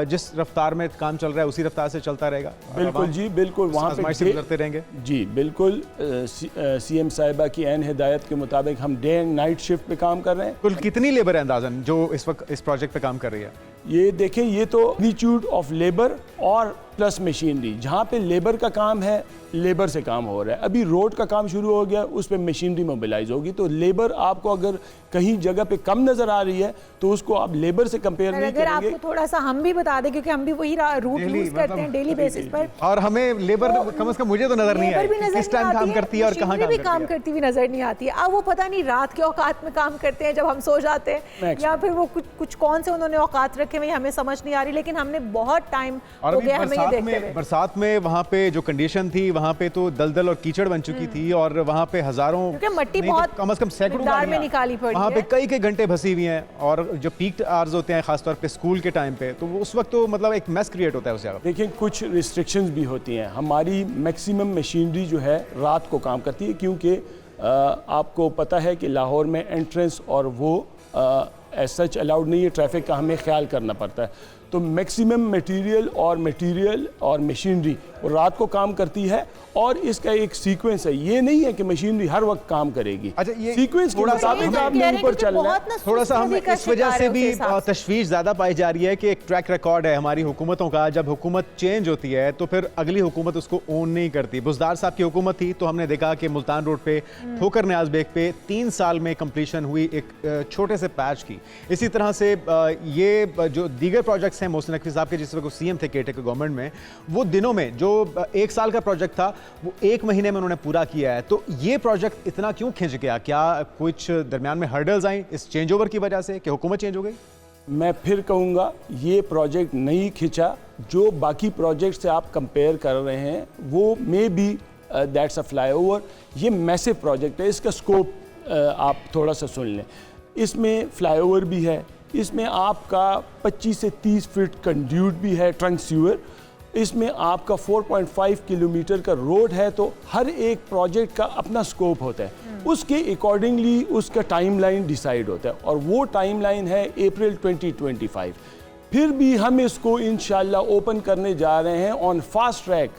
जिस रफ्तार में काम चल रहा है उसी रफ्तार से चलता रहेगा? बिल्कुल जी, बिल्कुल वहाँ से गुजरते रहेंगे जी, बिल्कुल। सीएम साहिबा की ऐन हिदायत के मुताबिक हम डे एंड नाइट शिफ्ट पे काम कर रहे हैं। कुल कितनी लेबर है अंदाजन जो इस वक्त इस प्रोजेक्ट पे काम कर रही है? ये देखें, ये तो मैग्नीट्यूड ऑफ लेबर और प्लस मशीनरी, जहाँ पे लेबर का काम है लेबर से काम हो रहा है। अभी रोड का काम शुरू हो गया, उस पर मशीनरी मोबिलाइज होगी, तो लेबर आपको अगर कहीं जगह पे कम नजर आ रही है तो उसको आप लेबर से कंपेयर नहीं अगर करेंगे। आपको थोड़ा सा हम भी बता दें क्योंकि हम भी वही रूट यूज करते हैं डेली बेसिस पर, और हमें लेबर कम से कम मुझे तो नजर नहीं आई किस टाइम काम करती है और कहाँ काम करती हुई नजर नहीं आती है। अब वो पता नहीं रात के औकात में काम करते हैं जब हम सो जाते हैं, या फिर वो कुछ कौन से उन्होंने औकात रखे हुए हमें समझ नहीं आ रही, लेकिन हमने बहुत टाइम हो गया हमें ये देखते हुए। बरसात में वहाँ पे जो कंडीशन थी वहाँ पे तो दलदल और कीचड़ बन चुकी थी और वहाँ पे हजारों मट्टी बहुत कम से कम सैकड़ों में निकाली पड़ी वहाँ पे कई घंटे फंसी हुई हैं और जो पीक आवर्स होते हैं खासतौर पे स्कूल के टाइम पे, तो उस वक्त तो मतलब एक मैस क्रिएट होता है उस जगह। देखिए, कुछ रिस्ट्रिक्शंस भी होती हैं। हमारी मैक्सिमम मशीनरी जो है रात को काम करती है क्योंकि आपको पता है कि लाहौर में एंट्रेंस और वो एज सच अलाउड नहीं है, ट्रैफिक का हमें ख्याल करना पड़ता है। तो मैक्सिमम मटेरियल और मशीनरी रात को काम करती है और इसका एक सीक्वेंस है, ये नहीं है कि मशीनरी हर वक्त काम करेगी। अच्छा, ये सीक्वेंस थोड़ा सा हमें ऊपर चलना है। थोड़ा सा हम इस वजह से भी तशवीश ज़्यादा पाई जा रही है कि एक ट्रैक रिकॉर्ड है हमारी हुकूमतों का, जब हुकूमत चेंज होती है तो फिर अगली हुकूमत उसको ओन नहीं करती। बुज़दार साहब की हुकूमत थी तो हमने देखा कि मुल्तान रोड पे ठोकर न्याज बेग पे 3 साल में कंप्लीशन हुई एक छोटे से पैच की। इसी तरह से ये जो दीगर प्रोजेक्ट्स हैं मोहसिन नकवी साहब के जिस वक्त सीएम थे केटे के गवर्नमेंट में, वो दिनों में जो 1 साल का प्रोजेक्ट था वो 1 महीने में उन्होंने पूरा किया है। तो ये प्रोजेक्ट इतना क्यों खिंच गया? क्या कुछ दरमियान में हर्डल्स आई इस चेंज ओवर की वजह से कि हुकूमत चेंज हो गई? मैं फिर कहूँगा ये प्रोजेक्ट नहीं खिंचा। जो बाकी प्रोजेक्ट से आप कंपेयर कर रहे हैं वो may be that's a flyover, ये मैसिव प्रोजेक्ट है। इसका स्कोप आप थोड़ा सा सुन लें। इसमें फ्लाईओवर भी है, इसमें आपका 25 से 30 फीट कंड्यूट भी है, ट्रंक सीवर, इसमें आपका 4.5 किलोमीटर का रोड है, तो हर एक प्रोजेक्ट का अपना स्कोप होता है, उसके अकॉर्डिंगली उसका टाइमलाइन डिसाइड होता है, और वो टाइमलाइन है अप्रैल 2025। फिर भी हम इसको इंशाल्लाह ओपन करने जा रहे हैं on fast track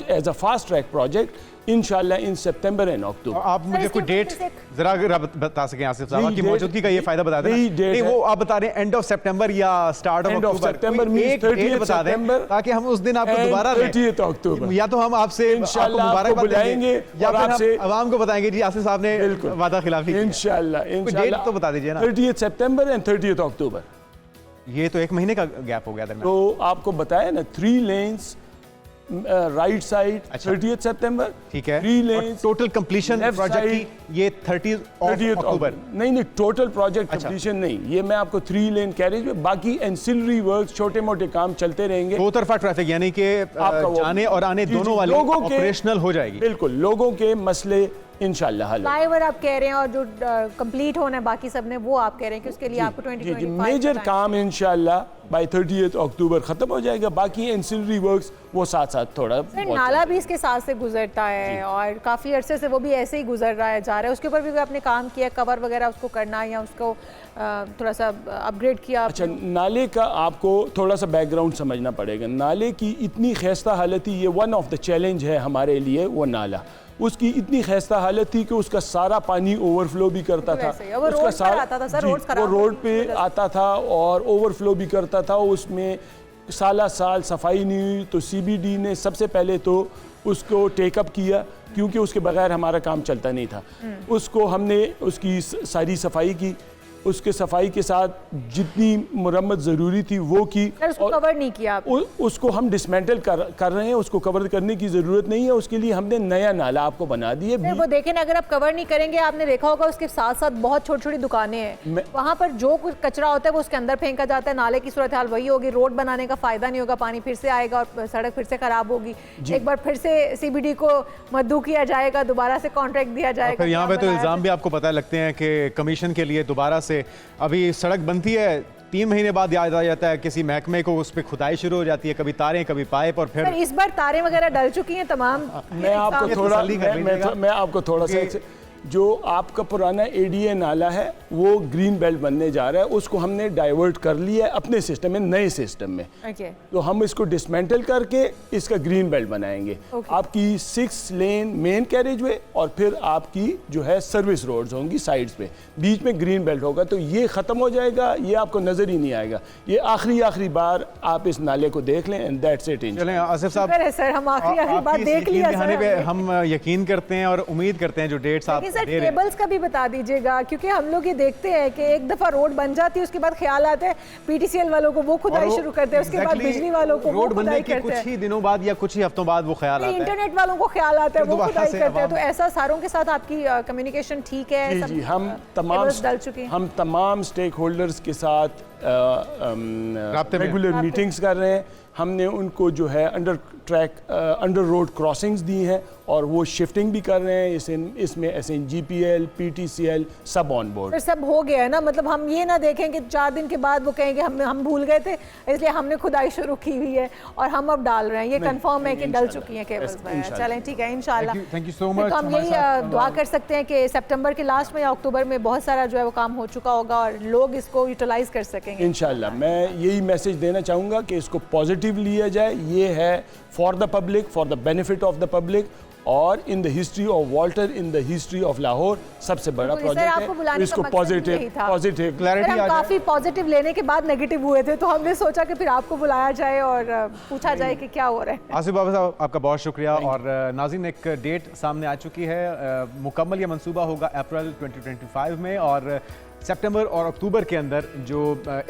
as a fast track project इंशाल्लाह इन सितंबर एंड अक्टूबर। आप मुझे कोई डेट जरा अगर आप बता सकें आसिफ साहब की मौजूदगी का ये फायदा बता दें। नहीं, वो आप बता रहे हैं एंड ऑफ सितंबर या स्टार्ट ऑफ अक्टूबर, एक डेट बता दें ताकि हम उस दिन आपको दोबारा 30 अक्टूबर या तो हम आपसे इंशाल्लाह बुलाएंगे या फिर आपसे आवाम को बताएंगे जी आसिफ साहब ने वादा खिलाफी की। इंशाल्लाह डेट तो बता दीजिए ना। 30 सितंबर एंड 30 अक्टूबर। ये तो एक महीने का गैप हो गया दरमियान। तो आपको बताया ना 3 लेन्स राइट साइड 30 सितंबर, ठीक है, 3 लेन्स टोटल कंप्लीशन प्रोजेक्ट की ये 30 अक्टूबर। नहीं, टोटल प्रोजेक्ट कंप्लीशन नहीं, ये मैं आपको 3 लेन कैरेज में, बाकी एंसिलरी वर्क छोटे मोटे काम चलते रहेंगे। दो तरफा ट्रैफिक यानी कि जाने और आने दोनों वाले ऑपरेशनल हो जाएगी। बिल्कुल, लोगों के मसले इंशाल्लाह हल। फ्लाईओवर आप कह रहे हैं और जो कंप्लीट होना है बाकी सब ने, वो आप कह रहे हैं कि उसके लिए आपको 2025 मेजर काम इंशाल्लाह बाय 30 अक्टूबर खत्म हो जाएगा, बाकी एंसिलरी वर्क्स वो साथ साथ थोड़ा। नाला भी इसके साथ से गुजरता है और काफ़ी अरसे से वो भी ऐसे ही गुजर रहा है, जा रहा है, उसके ऊपर भी कोई आपने काम किया, कवर वगैरह उसको करना या उसको थोड़ा सा अपग्रेड किया? अच्छा, नाले का आपको थोड़ा सा बैकग्राउंड समझना पड़ेगा। नाले की इतनी खस्ता हालत थी, ये वन ऑफ द चैलेंज है हमारे लिए, वो नाला उसकी इतनी खस्ता हालत थी कि उसका सारा पानी ओवरफ्लो भी करता था, उसका सारा वो रोड पे आता था और ओवरफ्लो भी करता था। उसमें साला साल सफाई नहीं हुई, तो CBD ने सबसे पहले तो उसको टेकअप किया, क्योंकि उसके बगैर हमारा काम चलता नहीं था। उसको हमने उसकी सारी सफाई की, उसके सफाई के साथ जितनी मुरम्मत ज़रूरी थी वो की। उसको कवर नहीं किया उसको हम डिसमेंटल कर रहे हैं, उसको कवर करने की ज़रूरत नहीं है, उसके लिए हमने नया नाला आपको बना दिए। वो देखें ना, अगर आप कवर नहीं करेंगे, आपने देखा होगा उसके साथ साथ बहुत छोटी छोटी दुकानें हैं, वहाँ पर जो कुछ कचरा होता है वो उसके अंदर फेंका जाता है। नाले की सूरत हाल वही होगी, रोड बनाने का फ़ायदा नहीं होगा, पानी फिर से आएगा और सड़क फिर से ख़राब होगी। एक बार फिर से CBD को मद्दू किया जाएगा, दोबारा से कॉन्ट्रैक्ट दिया जाएगा। फिर यहाँ पे तो इल्ज़ाम भी आपको पता लगते हैं कि कमीशन के लिए दोबारा से अभी सड़क बनती है, 3 महीने बाद याद आ जाता है किसी महकमे को, उस पर खुदाई शुरू हो जाती है, कभी तारें कभी पाइप, और फिर इस बार तारें वगैरह डल चुकी हैं तमाम। मैं आपको थोड़ा सा जो आपका पुराना ADA नाला है वो ग्रीन बेल्ट बनने जा रहा है, उसको हमने डाइवर्ट कर लिया है अपने सिस्टम में, नए सिस्टम में। तो हम इसको डिसमेंटल करके इसका ग्रीन बेल्ट बनाएंगे। आपकी 6 लेन मेन कैरेज वे और फिर आपकी जो है सर्विस रोड्स होंगी साइड्स पे, बीच में ग्रीन बेल्ट होगा। तो ये ख़त्म हो जाएगा, ये आपको नज़र ही नहीं आएगा। ये आखिरी बार आप इस नाले को देख लें एंड दैट्स इट। चलें आसिफ साहब, सर हम आखिरी बात देख लिया, हम यकीन करते हैं और उम्मीद करते हैं जो डेट्स आप सर केबल्स का भी बता दीजिएगा, क्योंकि हम लोग ये देखते हैं कि एक दफा रोड बन जाती है, उसके बाद ख्याल आता है PTCL वालों को, वो खुदाई शुरू करते हैं, उसके बाद बिजली वालों को रोड बनने के कुछ ही दिनों बाद या कुछ ही हफ्तों बाद वो ख्याल आता है, इंटरनेट वालों को ख्याल आता है, वो खुदाई करते हैं। तो ऐसा सारों के साथ आपकी कम्युनिकेशन ठीक है? जी, हम तमाम स्टेक होल्डर्स के साथ रेगुलर मीटिंग्स कर रहे हैं। हमने उनको जो है अंडर रोड क्रॉसिंग्स दी हैं और वो शिफ्टिंग भी कर रहे हैं। इसमें SNGPL, PTCL सब ऑन बोर्ड। फिर सब हो गया है ना, मतलब हम ये ना देखें कि 4 दिन के बाद वो कहेंगे हम भूल गए थे, इसलिए हमने खुदाई शुरू की हुई है और हम अब डाल रहे हैं। ये कंफर्म है कि डल चुकी हैं केबल्स में। चलें ठीक है, इंशाल्लाह। Thank you so much. तो हम यही दुआ कर सकते हैं कि सितंबर के लास्ट में या अक्टूबर में बहुत सारा जो है वो काम हो चुका होगा और लोग इसको यूटिलाइज कर सकेंगे इंशाल्लाह। मैं यही मैसेज देना चाहूँगा कि इसको पॉजिटिव लिया जाए। ये है for the public, for the benefit of the public, और in the history of Walter, in the history of Lahore सबसे बड़ा प्रोजेक्ट है। इसको पॉजिटिव क्लैरिटी हम काफी पॉजिटिव लेने के बाद नेगेटिव हुए थे, तो हमने सोचा कि फिर आपको बुलाया जाए और पूछा जाए कि क्या हो रहा है। आसिफ बाबा साहब, आपका बहुत शुक्रिया। और नाज़रीन, एक डेट सामने आ चुकी है, मुकम्मल ये मंसूबा होगा अप्रैल 2025 में, और सितंबर और अक्टूबर के अंदर जो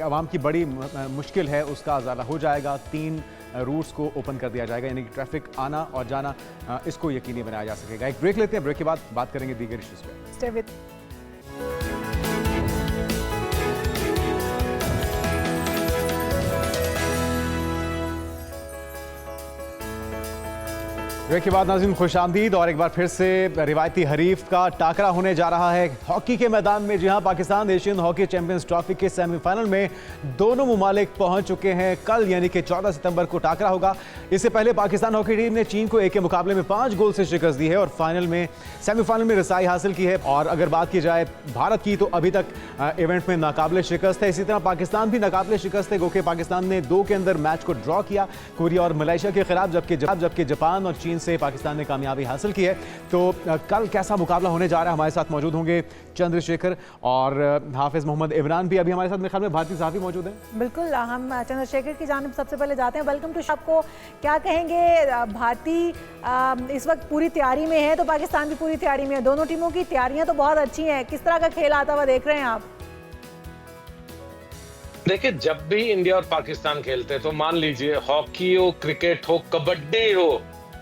आवाम की बड़ी मुश्किल है उसका अज़ाला हो जाएगा। 3 रूट्स को ओपन कर दिया जाएगा, यानी कि ट्रैफिक आना और जाना इसको यकीनी बनाया जा सकेगा। एक ब्रेक लेते हैं, ब्रेक के बाद बात करेंगे दीगर इश्यूज़ पे। स्टे विद ब्रेक के बाद नाज़रीन खुशामदीद और एक बार फिर से रिवायती हरीफ का टाकरा होने जा रहा है हॉकी के मैदान में। जी हां, Pakistan Asian hockey champions trophy के सेमीफाइनल में दोनों ममालिक पहुंच चुके हैं। कल यानी कि 14 सितंबर को टाकरा होगा। इससे पहले पाकिस्तान हॉकी टीम ने चीन को 1 के मुकाबले में 5 गोल से शिकस्त दी है और सेमीफाइनल में रसाई हासिल की है। और अगर बात की जाए भारत की, तो अभी तक इवेंट में नाकाबिले शिकस्त है। इसी तरह पाकिस्तान भी नाकाबिले शिकस्त है, क्योंकि पाकिस्तान ने 2 के अंदर मैच को ड्रॉ किया कोरिया और मलेशिया के खिलाफ, जबकि जापान और चीन से पाकिस्तान ने कामयाबी हासिल की है। तो कल कैसा मुकाबला होने जा रहा है, हमारे साथ मौजूद होंगे चंद्रशेखर और हाफिज मोहम्मद इमरान भी अभी हमारे साथ। मेरे ख्याल में भारतीय साहब मौजूद हैं। बिल्कुल, हम चंद्रशेखर की जानिब सबसे पहले जाते हैं। Welcome to. आपको क्या कहेंगे, भारतीय इस वक्त पूरी तैयारी में है, तो पाकिस्तान भी पूरी तैयारी में है। दोनों टीमों की तैयारियां तो बहुत अच्छी हैं। किस तरह का खेल आता हुआ देख रहे हैं आप? देखिए, जब भी इंडिया और पाकिस्तान खेलते हैं तो मान लीजिए हॉकी हो, क्रिकेट हो, कबड्डी हो,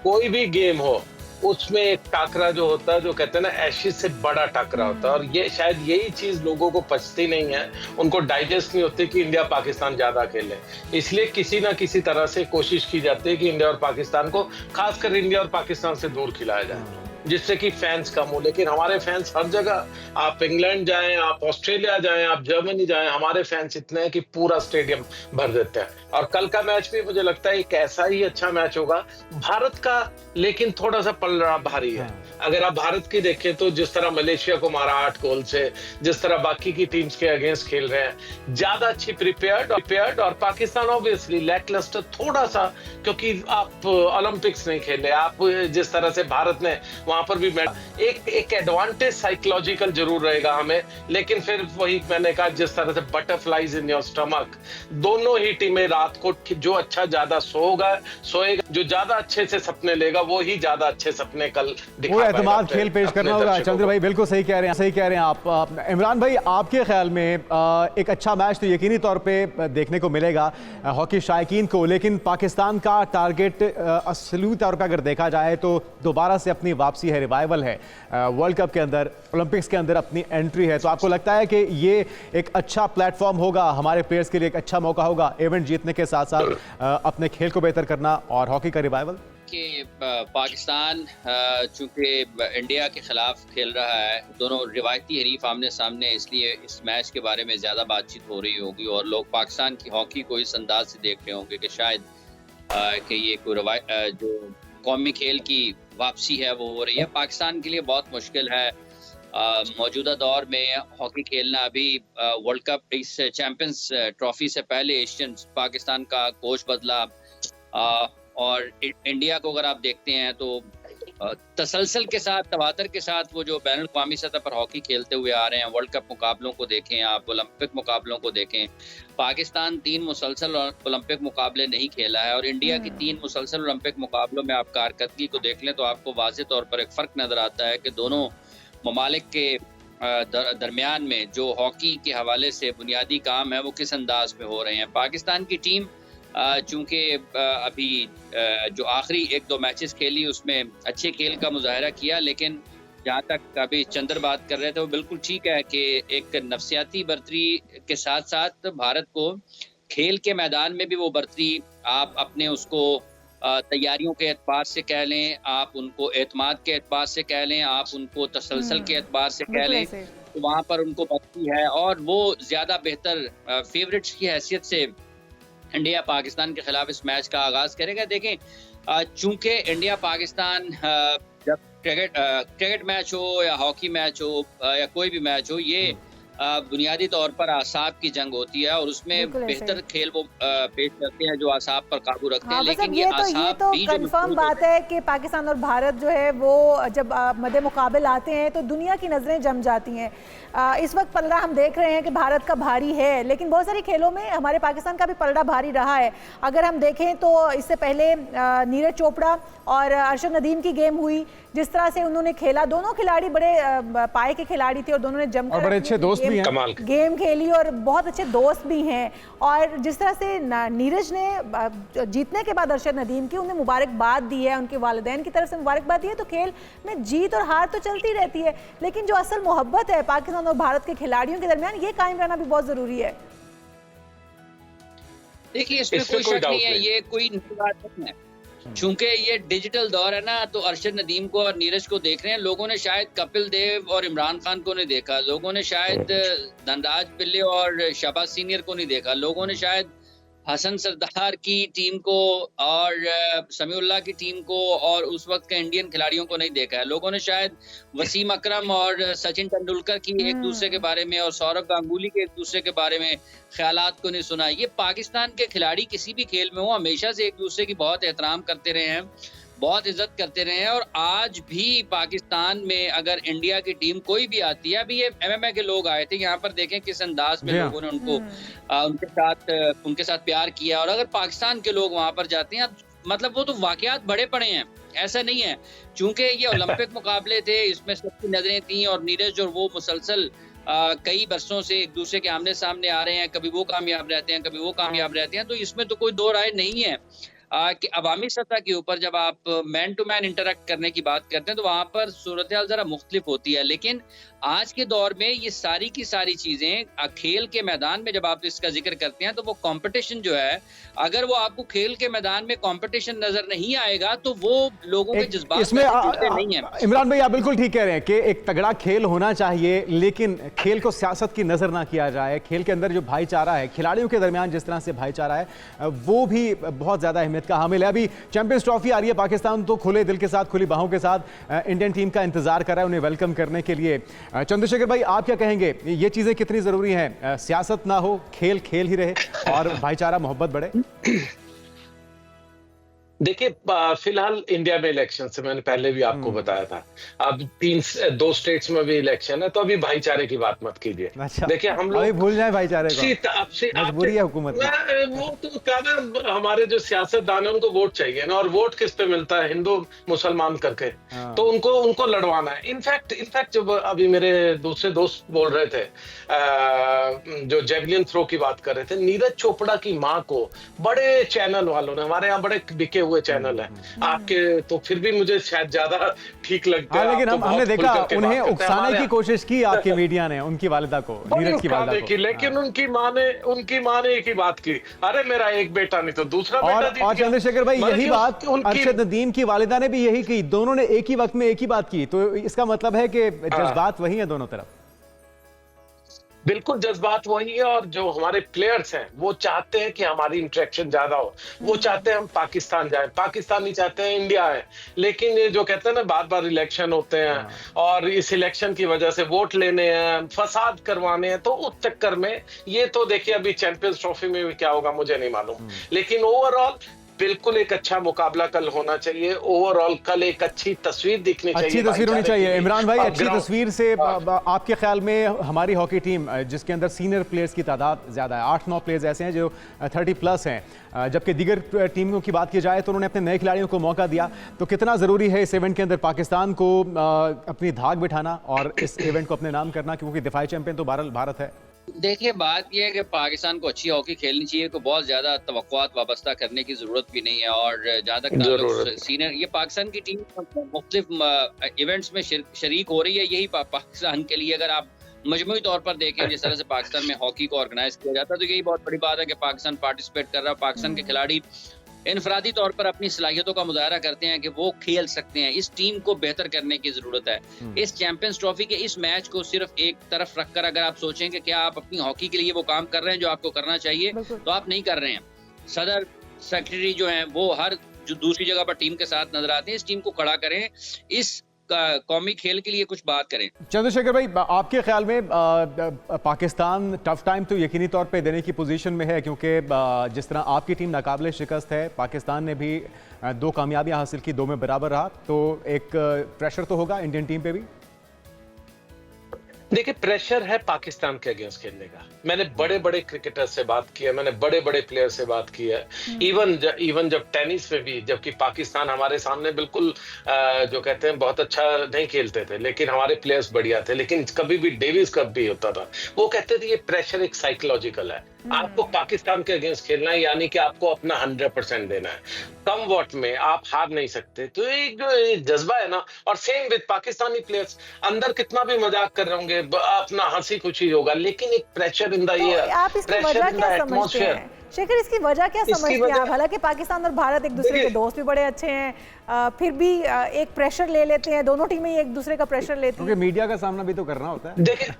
कोई भी गेम हो, उसमें एक टाकरा जो होता है, जो कहते हैं ना, एशिज से बड़ा टाकरा होता है। और ये शायद यही चीज लोगों को पचती नहीं है, उनको डाइजेस्ट नहीं होती कि इंडिया पाकिस्तान ज्यादा खेले। इसलिए किसी ना किसी तरह से कोशिश की जाती है कि इंडिया और पाकिस्तान को, खासकर इंडिया और पाकिस्तान से दूर खिलाया जाए, जिससे कि फैंस कम हो। लेकिन हमारे फैंस हर जगह, आप इंग्लैंड जाएं, आप ऑस्ट्रेलिया जाएं, आप जर्मनी जाएं, हमारे फैंस इतने हैं कि पूरा स्टेडियम भर देते हैं। और कल का मैच भी मुझे लगता है एक ऐसा ही अच्छा मैच होगा भारत का, लेकिन थोड़ा सा पलड़ा भारी है। अगर आप भारत की देखें तो जिस तरह मलेशिया को मारा 8 गोल से, जिस तरह बाकी की टीम्स के अगेंस्ट खेल रहे हैं, ज्यादा अच्छी प्रिपेयर्ड। और पाकिस्तान ऑब्वियसली लैकलस्टर थोड़ा सा, क्योंकि आप ओलंपिक्स नहीं खेले। आप जिस तरह से भारत ने वहां पर भी एक एडवांटेज साइकोलॉजिकल जरूर रहेगा हमें। लेकिन फिर वही मैंने कहा, जिस तरह से बटरफ्लाइज इन योर स्टमक, दोनों ही टीमें रात को जो अच्छा ज्यादा सोएगा, जो ज्यादा अच्छे से सपने लेगा, वो ही ज्यादा अच्छे सपने कल दिखा पाएगा। एतमाद खेल पेश करना होगा। चंद्र भाई बिल्कुल सही कह रहे हैं आप। इमरान भाई, आपके ख्याल में एक अच्छा मैच तो यकीनी तौर पे देखने को मिलेगा हॉकी शायकीन को, लेकिन पाकिस्तान का टारगेट असली तौर पे अगर देखा जाए तो दोबारा से अपनी वापसी है, रिवाइवल है, वर्ल्ड कप के अंदर, ओलंपिक्स के अंदर अपनी एंट्री है। तो आपको लगता है कि ये एक अच्छा प्लेटफॉर्म होगा हमारे प्लेयर्स के लिए, एक अच्छा मौका होगा इवेंट जीतने के साथ साथ अपने खेल को बेहतर करना और हॉकी का रिवाइवल? कि पाकिस्तान चूंकि इंडिया के खिलाफ खेल रहा है, दोनों रिवायती हरीफ आमने सामने, इसलिए इस मैच के बारे में ज़्यादा बातचीत हो रही होगी और लोग पाकिस्तान की हॉकी को इस अंदाज से देख रहे होंगे कि शायद कि ये कोई जो कौमी खेल की वापसी है वो हो रही है। पाकिस्तान के लिए बहुत मुश्किल है मौजूदा दौर में हॉकी खेलना। अभी वर्ल्ड कप, इस चैंपियंस ट्रॉफी से पहले एशियन पाकिस्तान का कोच बदला, और इंडिया को अगर आप देखते हैं तो तसलसल के साथ, तवातर के साथ वो जो बैनुल अक़वामी सतह पर हॉकी खेलते हुए आ रहे हैं। वर्ल्ड कप मुकाबलों को देखें, आप ओलंपिक मुकाबलों को देखें, पाकिस्तान 3 मुसलसल ओलंपिक मुकाबले नहीं खेला है, और इंडिया की 3 मुसलसल ओलंपिक मुकाबलों में आप कारकर्दगी को देख लें तो आपको वाज़ेह तौर पर एक फ़र्क नज़र आता है कि दोनों ममालिक के दरमियान में जो हॉकी के हवाले से बुनियादी काम है वो किस अंदाज में हो रहे हैं। पाकिस्तान की टीम चूँकि अभी जो आखिरी 1-2 मैचेस खेली उसमें अच्छे खेल का मुजाहरा किया, लेकिन जहाँ तक अभी चंद्र बात कर रहे थे वो बिल्कुल ठीक है कि एक नफसियाती बर्तरी के साथ साथ भारत को खेल के मैदान में भी वो बर्तरी, आप अपने उसको तैयारियों के एतबार से कह लें, आप उनको एतमाद के एतबार से कह लें, आप उनको तसलसल के एतबार से कह लें, तो वहाँ पर उनको बर्तरी है और वो ज़्यादा बेहतर फेवरेट्स की हैसियत से इंडिया पाकिस्तान के खिलाफ इस मैच का आगाज़ करेगा। देखें, चूंकि इंडिया पाकिस्तान जब क्रिकेट मैच हो या हॉकी मैच हो या कोई भी मैच हो, ये बुनियादी तौर पर आसाब की जंग होती है और उसमें बेहतर खेल वो पेश करते हैं जो आसाब पर काबू रखते हैं। लेकिन ये तो कंफर्म बात है कि पाकिस्तान और भारत जो है वो जब मद्दे मुकाबल आते हैं तो दुनिया की नज़रें जम जाती हैं। इस वक्त पलड़ा हम देख रहे हैं कि भारत का भारी है, लेकिन बहुत सारे खेलों में हमारे पाकिस्तान का भी पलड़ा भारी रहा है। अगर हम देखें तो इससे पहले नीरज चोपड़ा और अरशद नदीम की गेम हुई, जिस तरह से उन्होंने खेला, दोनों खिलाड़ी बड़े पाए के खिलाड़ी थे और दोनों ने जमकर बड़े अच्छे दोस्त भी हैं, गेम खेली और बहुत अच्छे दोस्त भी हैं। और जिस तरह से नीरज ने जीतने के बाद अरशद नदीम की उन्हें मुबारकबाद दी है, उनके वालिदैन की तरफ से मुबारकबाद दी है, तो खेल में जीत और हार तो चलती रहती है, लेकिन जो असल मोहब्बत है पाकिस्तान और भारत के खिलाड़ियों के दरमियान, ये कायम रहना भी बहुत जरूरी है। देखिए, इसमें कोई शक नहीं है, ये कोई नई बात नहीं है, चूंकि ये डिजिटल दौर है ना, तो अरशद नदीम को और नीरज को देख रहे हैं लोगों ने, शायद कपिल देव और इमरान खान को नहीं देखा, लोगों ने शायद धनराज पिल्ले और शहबाज सीनियर को नहीं देखा, लोगों ने शायद हसन सरदार की टीम को और समीउल्लाह की टीम को और उस वक्त के इंडियन खिलाड़ियों को नहीं देखा है, लोगों ने शायद वसीम अकरम और सचिन तेंदुलकर की एक दूसरे के बारे में और सौरव गांगुली के एक दूसरे के बारे में ख्यालात को नहीं सुना। ये पाकिस्तान के खिलाड़ी किसी भी खेल में हो हमेशा से एक दूसरे की बहुत एहतराम करते रहे हैं, बहुत इज्जत करते रहे हैं, और आज भी पाकिस्तान में अगर इंडिया की टीम कोई भी आती है, अभी ये MMA के लोग आए थे यहाँ पर, देखें किस अंदाज में लोगों ने उनको उनके साथ प्यार किया, और अगर पाकिस्तान के लोग वहां पर जाते हैं, मतलब वो तो वाकयात बड़े पड़े हैं, ऐसा नहीं है। चूंकि ये ओलंपिक मुकाबले थे, इसमें सबकी नजरें थी और नीरज और वो मुसलसल कई बरसों से एक दूसरे के आमने सामने आ रहे हैं, कभी वो कामयाब रहते हैं, कभी वो कामयाब रहते हैं, तो इसमें तो कोई दो राय नहीं है कि अवामी सतह के ऊपर जब आप मैन टू मैन इंटरेक्ट करने की बात करते हैं तो वहां पर सूरत हाल जरा मुख्तलिफ होती है। लेकिन आज के दौर में ये सारी की सारी चीजें खेल के मैदान में जब आप इसका जिक्र करते हैं तो वो कंपटीशन जो है, अगर वो आपको खेल के मैदान में कंपटीशन नजर नहीं आएगा तो वो लोगों के जज्बात इसमें नहीं है। इमरान भाई आप बिल्कुल ठीक कह रहे हैं कि एक तगड़ा खेल होना चाहिए, लेकिन खेल को सियासत की नजर ना किया जाए। खेल के अंदर जो भाईचारा है, खिलाड़ियों के दरमियान जिस तरह से भाईचारा है, वो भी बहुत ज्यादा अहमियत का हामिल है। अभी चैंपियंस ट्रॉफी आ रही है, पाकिस्तान तो खुले दिल के साथ, खुली बाहों के साथ इंडियन टीम का इंतजार कर रहा है उन्हें वेलकम करने के लिए। चंद्रशेखर भाई आप क्या कहेंगे, ये चीजें कितनी जरूरी हैं? सियासत ना हो, खेल खेल ही रहे और भाईचारा मोहब्बत बढ़े। देखिए, फिलहाल इंडिया में इलेक्शन से मैंने पहले भी आपको बताया था, अब 2 स्टेट्स में भी इलेक्शन है, तो अभी भाईचारे की बात मत कीजिए। अच्छा, देखिए हम लोग भूल जाए भाईचारे को, मजबूरी है हुकूमत में। वो तो क्या ना, हमारे जो सियासतदान है उनको वोट चाहिए ना, और वोट किस पे मिलता है? हिंदू मुसलमान करके, तो उनको लड़वाना है। इनफैक्ट जब अभी मेरे दूसरे दोस्त बोल रहे थे, जो जेवलिन थ्रो की बात कर रहे थे, नीरज चोपड़ा की माँ को बड़े चैनल वालों ने, हमारे यहाँ बड़े बिके हुए चैनल है आपके, तो फिर भी मुझे शायद ज्यादा ठीक लगता है। लेकिन हमने देखा उन्हें उकसाने की कोशिश की आपके मीडिया ने, उनकी वालिदा को, नीरज की वालिदा को, लेकिन उनकी माँ ने एक ही बात की, अरे मेरा एक बेटा नहीं तो दूसरा बेटा जीत गया। और चंद्रशेखर भाई यही बात अरशद नदीम की वालिदा ने भी यही की, दोनों ने एक ही वक्त में एक ही बात की, तो इसका मतलब है कि जज्बात वही है दोनों तरफ। बिल्कुल जज्बात वही है, और जो हमारे प्लेयर्स हैं वो चाहते हैं कि हमारी इंटरेक्शन ज्यादा हो, वो चाहते हैं हम पाकिस्तान जाएं, पाकिस्तान नहीं चाहते हैं इंडिया आए। लेकिन ये जो कहते हैं ना, बार बार इलेक्शन होते हैं और इस इलेक्शन की वजह से वोट लेने हैं, फसाद करवाने हैं, तो उस चक्कर में ये तो देखिए अभी चैंपियंस ट्रॉफी में भी क्या होगा मुझे नहीं मालूम, लेकिन ओवरऑल बिल्कुल एक अच्छा मुकाबला कल होना चाहिए। ओवरऑल कल एक अच्छी तस्वीर दिखनी चाहिए, अच्छी तस्वीर होनी चाहिए। इमरान भाई, अच्छी तस्वीर से आपके ख्याल में हमारी हॉकी टीम, जिसके अंदर सीनियर प्लेयर्स की तादाद ज्यादा है, 8-9 प्लेयर्स ऐसे हैं जो 30+ हैं, जबकि दीगर टीमों की बात की जाए तो उन्होंने अपने नए खिलाड़ियों को मौका दिया, तो कितना जरूरी है इस इवेंट के अंदर पाकिस्तान को अपनी धाक बिठाना और इस इवेंट को अपने नाम करना, क्योंकि दिफाई चैंपियन तो भारत है। देखिए, बात यह है कि पाकिस्तान को अच्छी हॉकी खेलनी चाहिए, को बहुत ज्यादा तवक्कुआत वाबस्ता करने की जरूरत भी नहीं है, और जहाँ तक सीनियर, ये पाकिस्तान की टीम मुख्तलिफ इवेंट्स में शरीक हो रही है, यही पाकिस्तान के लिए अगर आप मजमूई तौर पर देखें जिस तरह से पाकिस्तान में हॉकी को ऑर्गेनाइज किया जाता है, तो यही बहुत बड़ी बात है कि पाकिस्तान पार्टिसिपेट कर रहा है, पाकिस्तान के खिलाड़ी इनफरादी तौर पर अपनी सलाहियतों का मुजाहरा करते हैं कि वो खेल सकते हैं। इस टीम को बेहतर करने की जरूरत है। इस चैंपियंस ट्रॉफी के इस मैच को सिर्फ एक तरफ रखकर अगर आप सोचें कि क्या आप अपनी हॉकी के लिए वो काम कर रहे हैं जो आपको करना चाहिए, तो आप नहीं कर रहे हैं। सदर सेक्रेटरी जो हैं वो हर जो दूसरी जगह पर टीम के साथ नजर आते हैं, इस टीम को खड़ा करें, इस कौमी खेल के लिए कुछ बात करें। चंद्रशेखर भाई, आपके ख्याल में पाकिस्तान टफ टाइम तो यकीनी तौर पे देने की पोजीशन में है, क्योंकि जिस तरह आपकी टीम नाकाबिले शिकस्त है, पाकिस्तान ने भी 2 कामयाबियां हासिल की, 2 में बराबर रहा, तो एक प्रेशर तो होगा इंडियन टीम पे भी। देखिए, प्रेशर है पाकिस्तान के अगेंस्ट खेलने का। मैंने बड़े बड़े क्रिकेटर से बात की है, मैंने बड़े बड़े प्लेयर से बात की है, इवन जब टेनिस में भी, जबकि पाकिस्तान हमारे सामने बिल्कुल जो कहते हैं बहुत अच्छा नहीं खेलते थे, लेकिन हमारे प्लेयर्स बढ़िया थे, लेकिन कभी भी डेविस कप भी होता था, वो कहते थे ये प्रेशर एक साइकोलॉजिकल है, आपको पाकिस्तान के अगेंस्ट खेलना है, यानी कि आपको अपना 100% देना है, कम वॉट में आप हार नहीं सकते। तो एक जो जज्बा है ना, और सेम विद पाकिस्तानी प्लेयर्स, अंदर कितना भी मजाक कर रहे होंगे, अपना हंसी खुशी होगा, लेकिन एक प्रेशर इन द एयर, आप इसकी वजह क्या समझते हैं? शेखर, इसकी वजह क्या समझते हैं आप? हालांकि पाकिस्तान और भारत एक दूसरे के दोस्त भी बड़े अच्छे हैं, फिर भी एक प्रेशर ले लेते हैं, दोनों टीमें एक दूसरे का प्रेशर लेती हैं। क्योंकि मीडिया का सामना भी तो करना होता है। देखिए,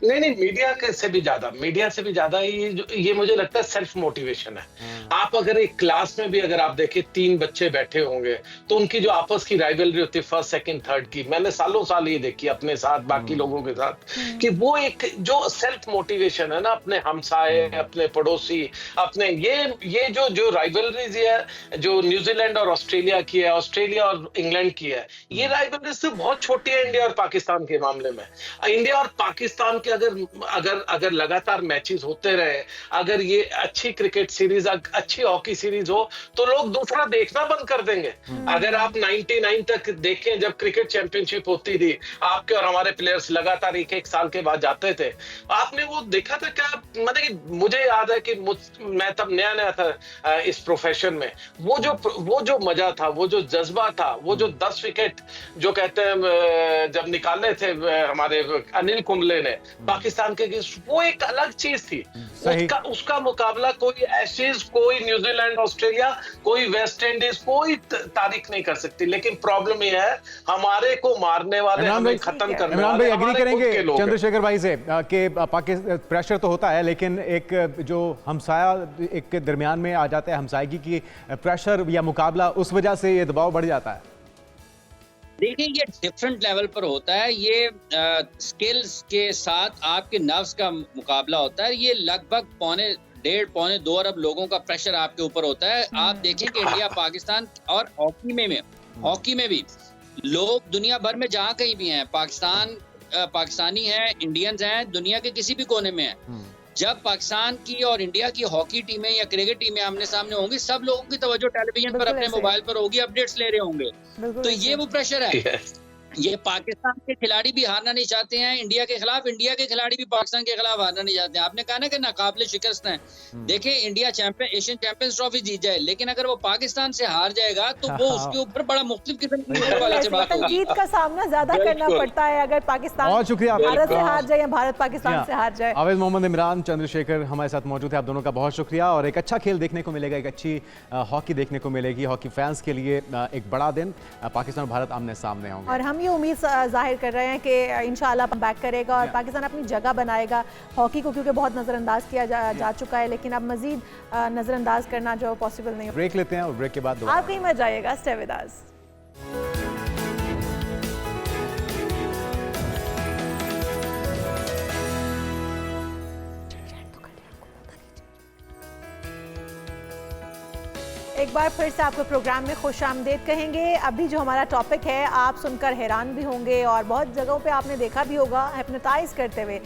नहीं, मीडिया से भी ज्यादा ये मुझे लगता है सेल्फ मोटिवेशन है। आप अगर एक क्लास में भी अगर आप देखें 3 बच्चे बैठे होंगे तो उनकी जो आपस की राइवलरी होती है फर्स्ट सेकंड थर्ड की, मैंने सालों साल ये देखी अपने साथ, बाकी लोगों के साथ, कि वो एक जो सेल्फ मोटिवेशन है ना, अपने हमसाए, अपने पड़ोसी, अपने ये जो राइवलरीज है जो न्यूजीलैंड और ऑस्ट्रेलिया की है, ऑस्ट्रेलिया और इंग्लैंड की है, ये राइवलरीज तो बहुत छोटी है इंडिया और पाकिस्तान के मामले में। इंडिया और पाकिस्तान अगर लगातार मैचेस होते रहे, अगर ये अच्छी क्रिकेट सीरीज, अच्छी हॉकी सीरीज हो, तो लोग दूसरा देखना बंद कर देंगे। अगर आप 99 तक देखें, जब क्रिकेट चैंपियनशिप होती थी, आपके और हमारे प्लेयर्स लगातार एक साल के बाद जाते थे, आपने वो देखा था क्या? मतलब कि मुझे याद है कि मैं तब नया था इस प्रोफेशन में, वो जो मजा था, वो जो जज्बा था, वो जो 10 विकेट जो कहते हैं जब निकाले थे हमारे अनिल कुंबले ने पाकिस्तान के अगेंस्ट, वो एक अलग चीज थी। उसका मुकाबला कोई एशेज, कोई न्यूजीलैंड, ऑस्ट्रेलिया, कोई वेस्ट इंडीज, कोई तारीख नहीं कर सकती। लेकिन प्रॉब्लम ये है, हमारे को मारने वाले, हमें खत्म करने वाले एग्री करेंगे चंद्रशेखर भाई से कि पाकिस्तान प्रेशर तो होता है, लेकिन एक जो हमसाया एक दरमियान में आ जाता है, हमसायगी की प्रेशर या मुकाबला, उस वजह से ये दबाव बढ़ जाता है। देखिए, ये डिफरेंट लेवल पर होता है, ये स्किल्स के साथ आपके नर्व्स का मुकाबला होता है। ये लगभग पौने 2 अरब लोगों का प्रेशर आपके ऊपर होता है। आप देखें कि इंडिया, पाकिस्तान और हॉकी में भी लोग दुनिया भर में जहाँ कहीं भी हैं, पाकिस्तानी हैं, इंडियंस हैं, दुनिया के किसी भी कोने में हैं, जब पाकिस्तान की और इंडिया की हॉकी टीमें या क्रिकेट टीमें आमने सामने होंगी, सब लोगों की तवज्जो टेलीविजन पर, अपने मोबाइल पर होगी, अपडेट्स ले रहे होंगे। तो ये वो प्रेशर है। ये पाकिस्तान के खिलाड़ी भी हारना नहीं चाहते हैं इंडिया के खिलाफ, इंडिया के खिलाड़ी भी पाकिस्तान के खिलाफ हारना नहीं चाहते हैं। आपने कहा ना कि नाकाबिले शिकस्त हैं। देखिए, इंडिया एशियन चैंपियंस ट्रॉफी जीत जाए, लेकिन अगर वो पाकिस्तान से हार जाएगा तो वो उसके ऊपर बड़ा मुख्तलिफ किस्म की वाला से बात होगी। जीत का सामना ज्यादा करना पड़ता है अगर पाकिस्तान भारत से हार जाए या भारत पाकिस्तान से हार जाए। आवेद मोहम्मद इमरान, चंद्रशेखर हमारे साथ मौजूद है। आप दोनों का बहुत शुक्रिया, और एक अच्छा खेल देखने को मिलेगा, एक अच्छी हॉकी देखने को मिलेगी। हॉकी फैंस के लिए एक बड़ा दिन, पाकिस्तान और भारत आमने सामने होंगे, और हम ये उम्मीद जाहिर कर रहे हैं कि इंशाल्लाह बैक करेगा और पाकिस्तान अपनी जगह बनाएगा हॉकी को, क्योंकि बहुत नज़रअंदाज किया जा चुका है, लेकिन अब मजीद नज़रअंदाज करना जो पॉसिबल नहीं है। ब्रेक लेते हैं और ब्रेक के बाद आप कहीं मत जाइएगा, स्टे विद अस। एक बार फिर से आपको प्रोग्राम में खुश आमदेद कहेंगे। अभी जो हमारा टॉपिक है आप सुनकर हैरान भी होंगे और बहुत जगहों पे आपने देखा भी होगा हिप्नोटाइज करते हुए,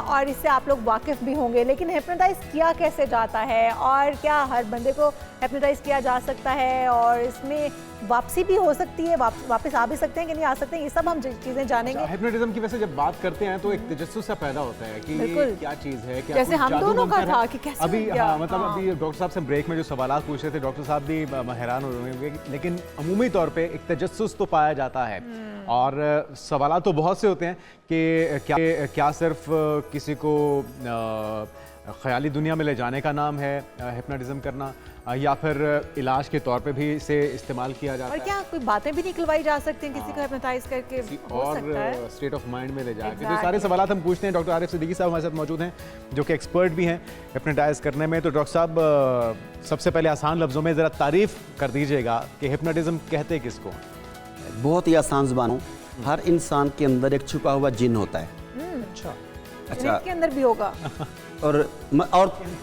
और इससे आप लोग वाकिफ़ भी होंगे। लेकिन हिप्नोटाइज किया कैसे जाता है और क्या हर बंदे को हिप्नोटाइज किया जा सकता है, और इसमें वापसी भी हो सकती है, वापस आ भी सकते हैं कि नहीं आ सकते हैं, ये सब हम चीज़ें जानेंगे। हिप्नोटिज्म की वैसे जब बात करते हैं तो एक तजस्सुस सा पैदा होता है कि ये क्या चीज़ है, क्या जैसे हम दोनों का था कि कैसे अभी मतलब अभी डॉक्टर साहब से ब्रेक में जो सवाल पूछ रहे थे, डॉक्टर साहब भी हैरान हो रहे होंगे, लेकिन अमूमी तौर पे एक तजस्सुस तो पाया जाता है। और सवाल तो बहुत से होते हैं कि क्या सिर्फ किसी को ख्याली दुनिया में ले जाने का नाम है हिप्नोटिज्म करना, या फिर इलाज के तौर पे भी इसे इस्तेमाल किया जाता है, और क्या कोई बातें भी निकलवाई जा सकती हैं किसी को हिप्नोटाइज करके, और स्टेट ऑफ माइंड में ले जाके। तो सारे सवाल हम पूछते हैं। डॉक्टर आरिफ सिद्दीकी साहब हमारे साथ मौजूद हैं, जो कि एक्सपर्ट भी हैं हिप्नोटाइज करने में। तो डॉक्टर साहब, सबसे पहले आसान लफ्ज़ों में ज़रा तारीफ़ कर दीजिएगा कि हिप्नोटिज्म कहते किसको? बहुत ही आसान ज़ुबानों, हर इंसान के अंदर एक छुपा हुआ जिन होता है। अच्छा, के अंदर भी होगा। और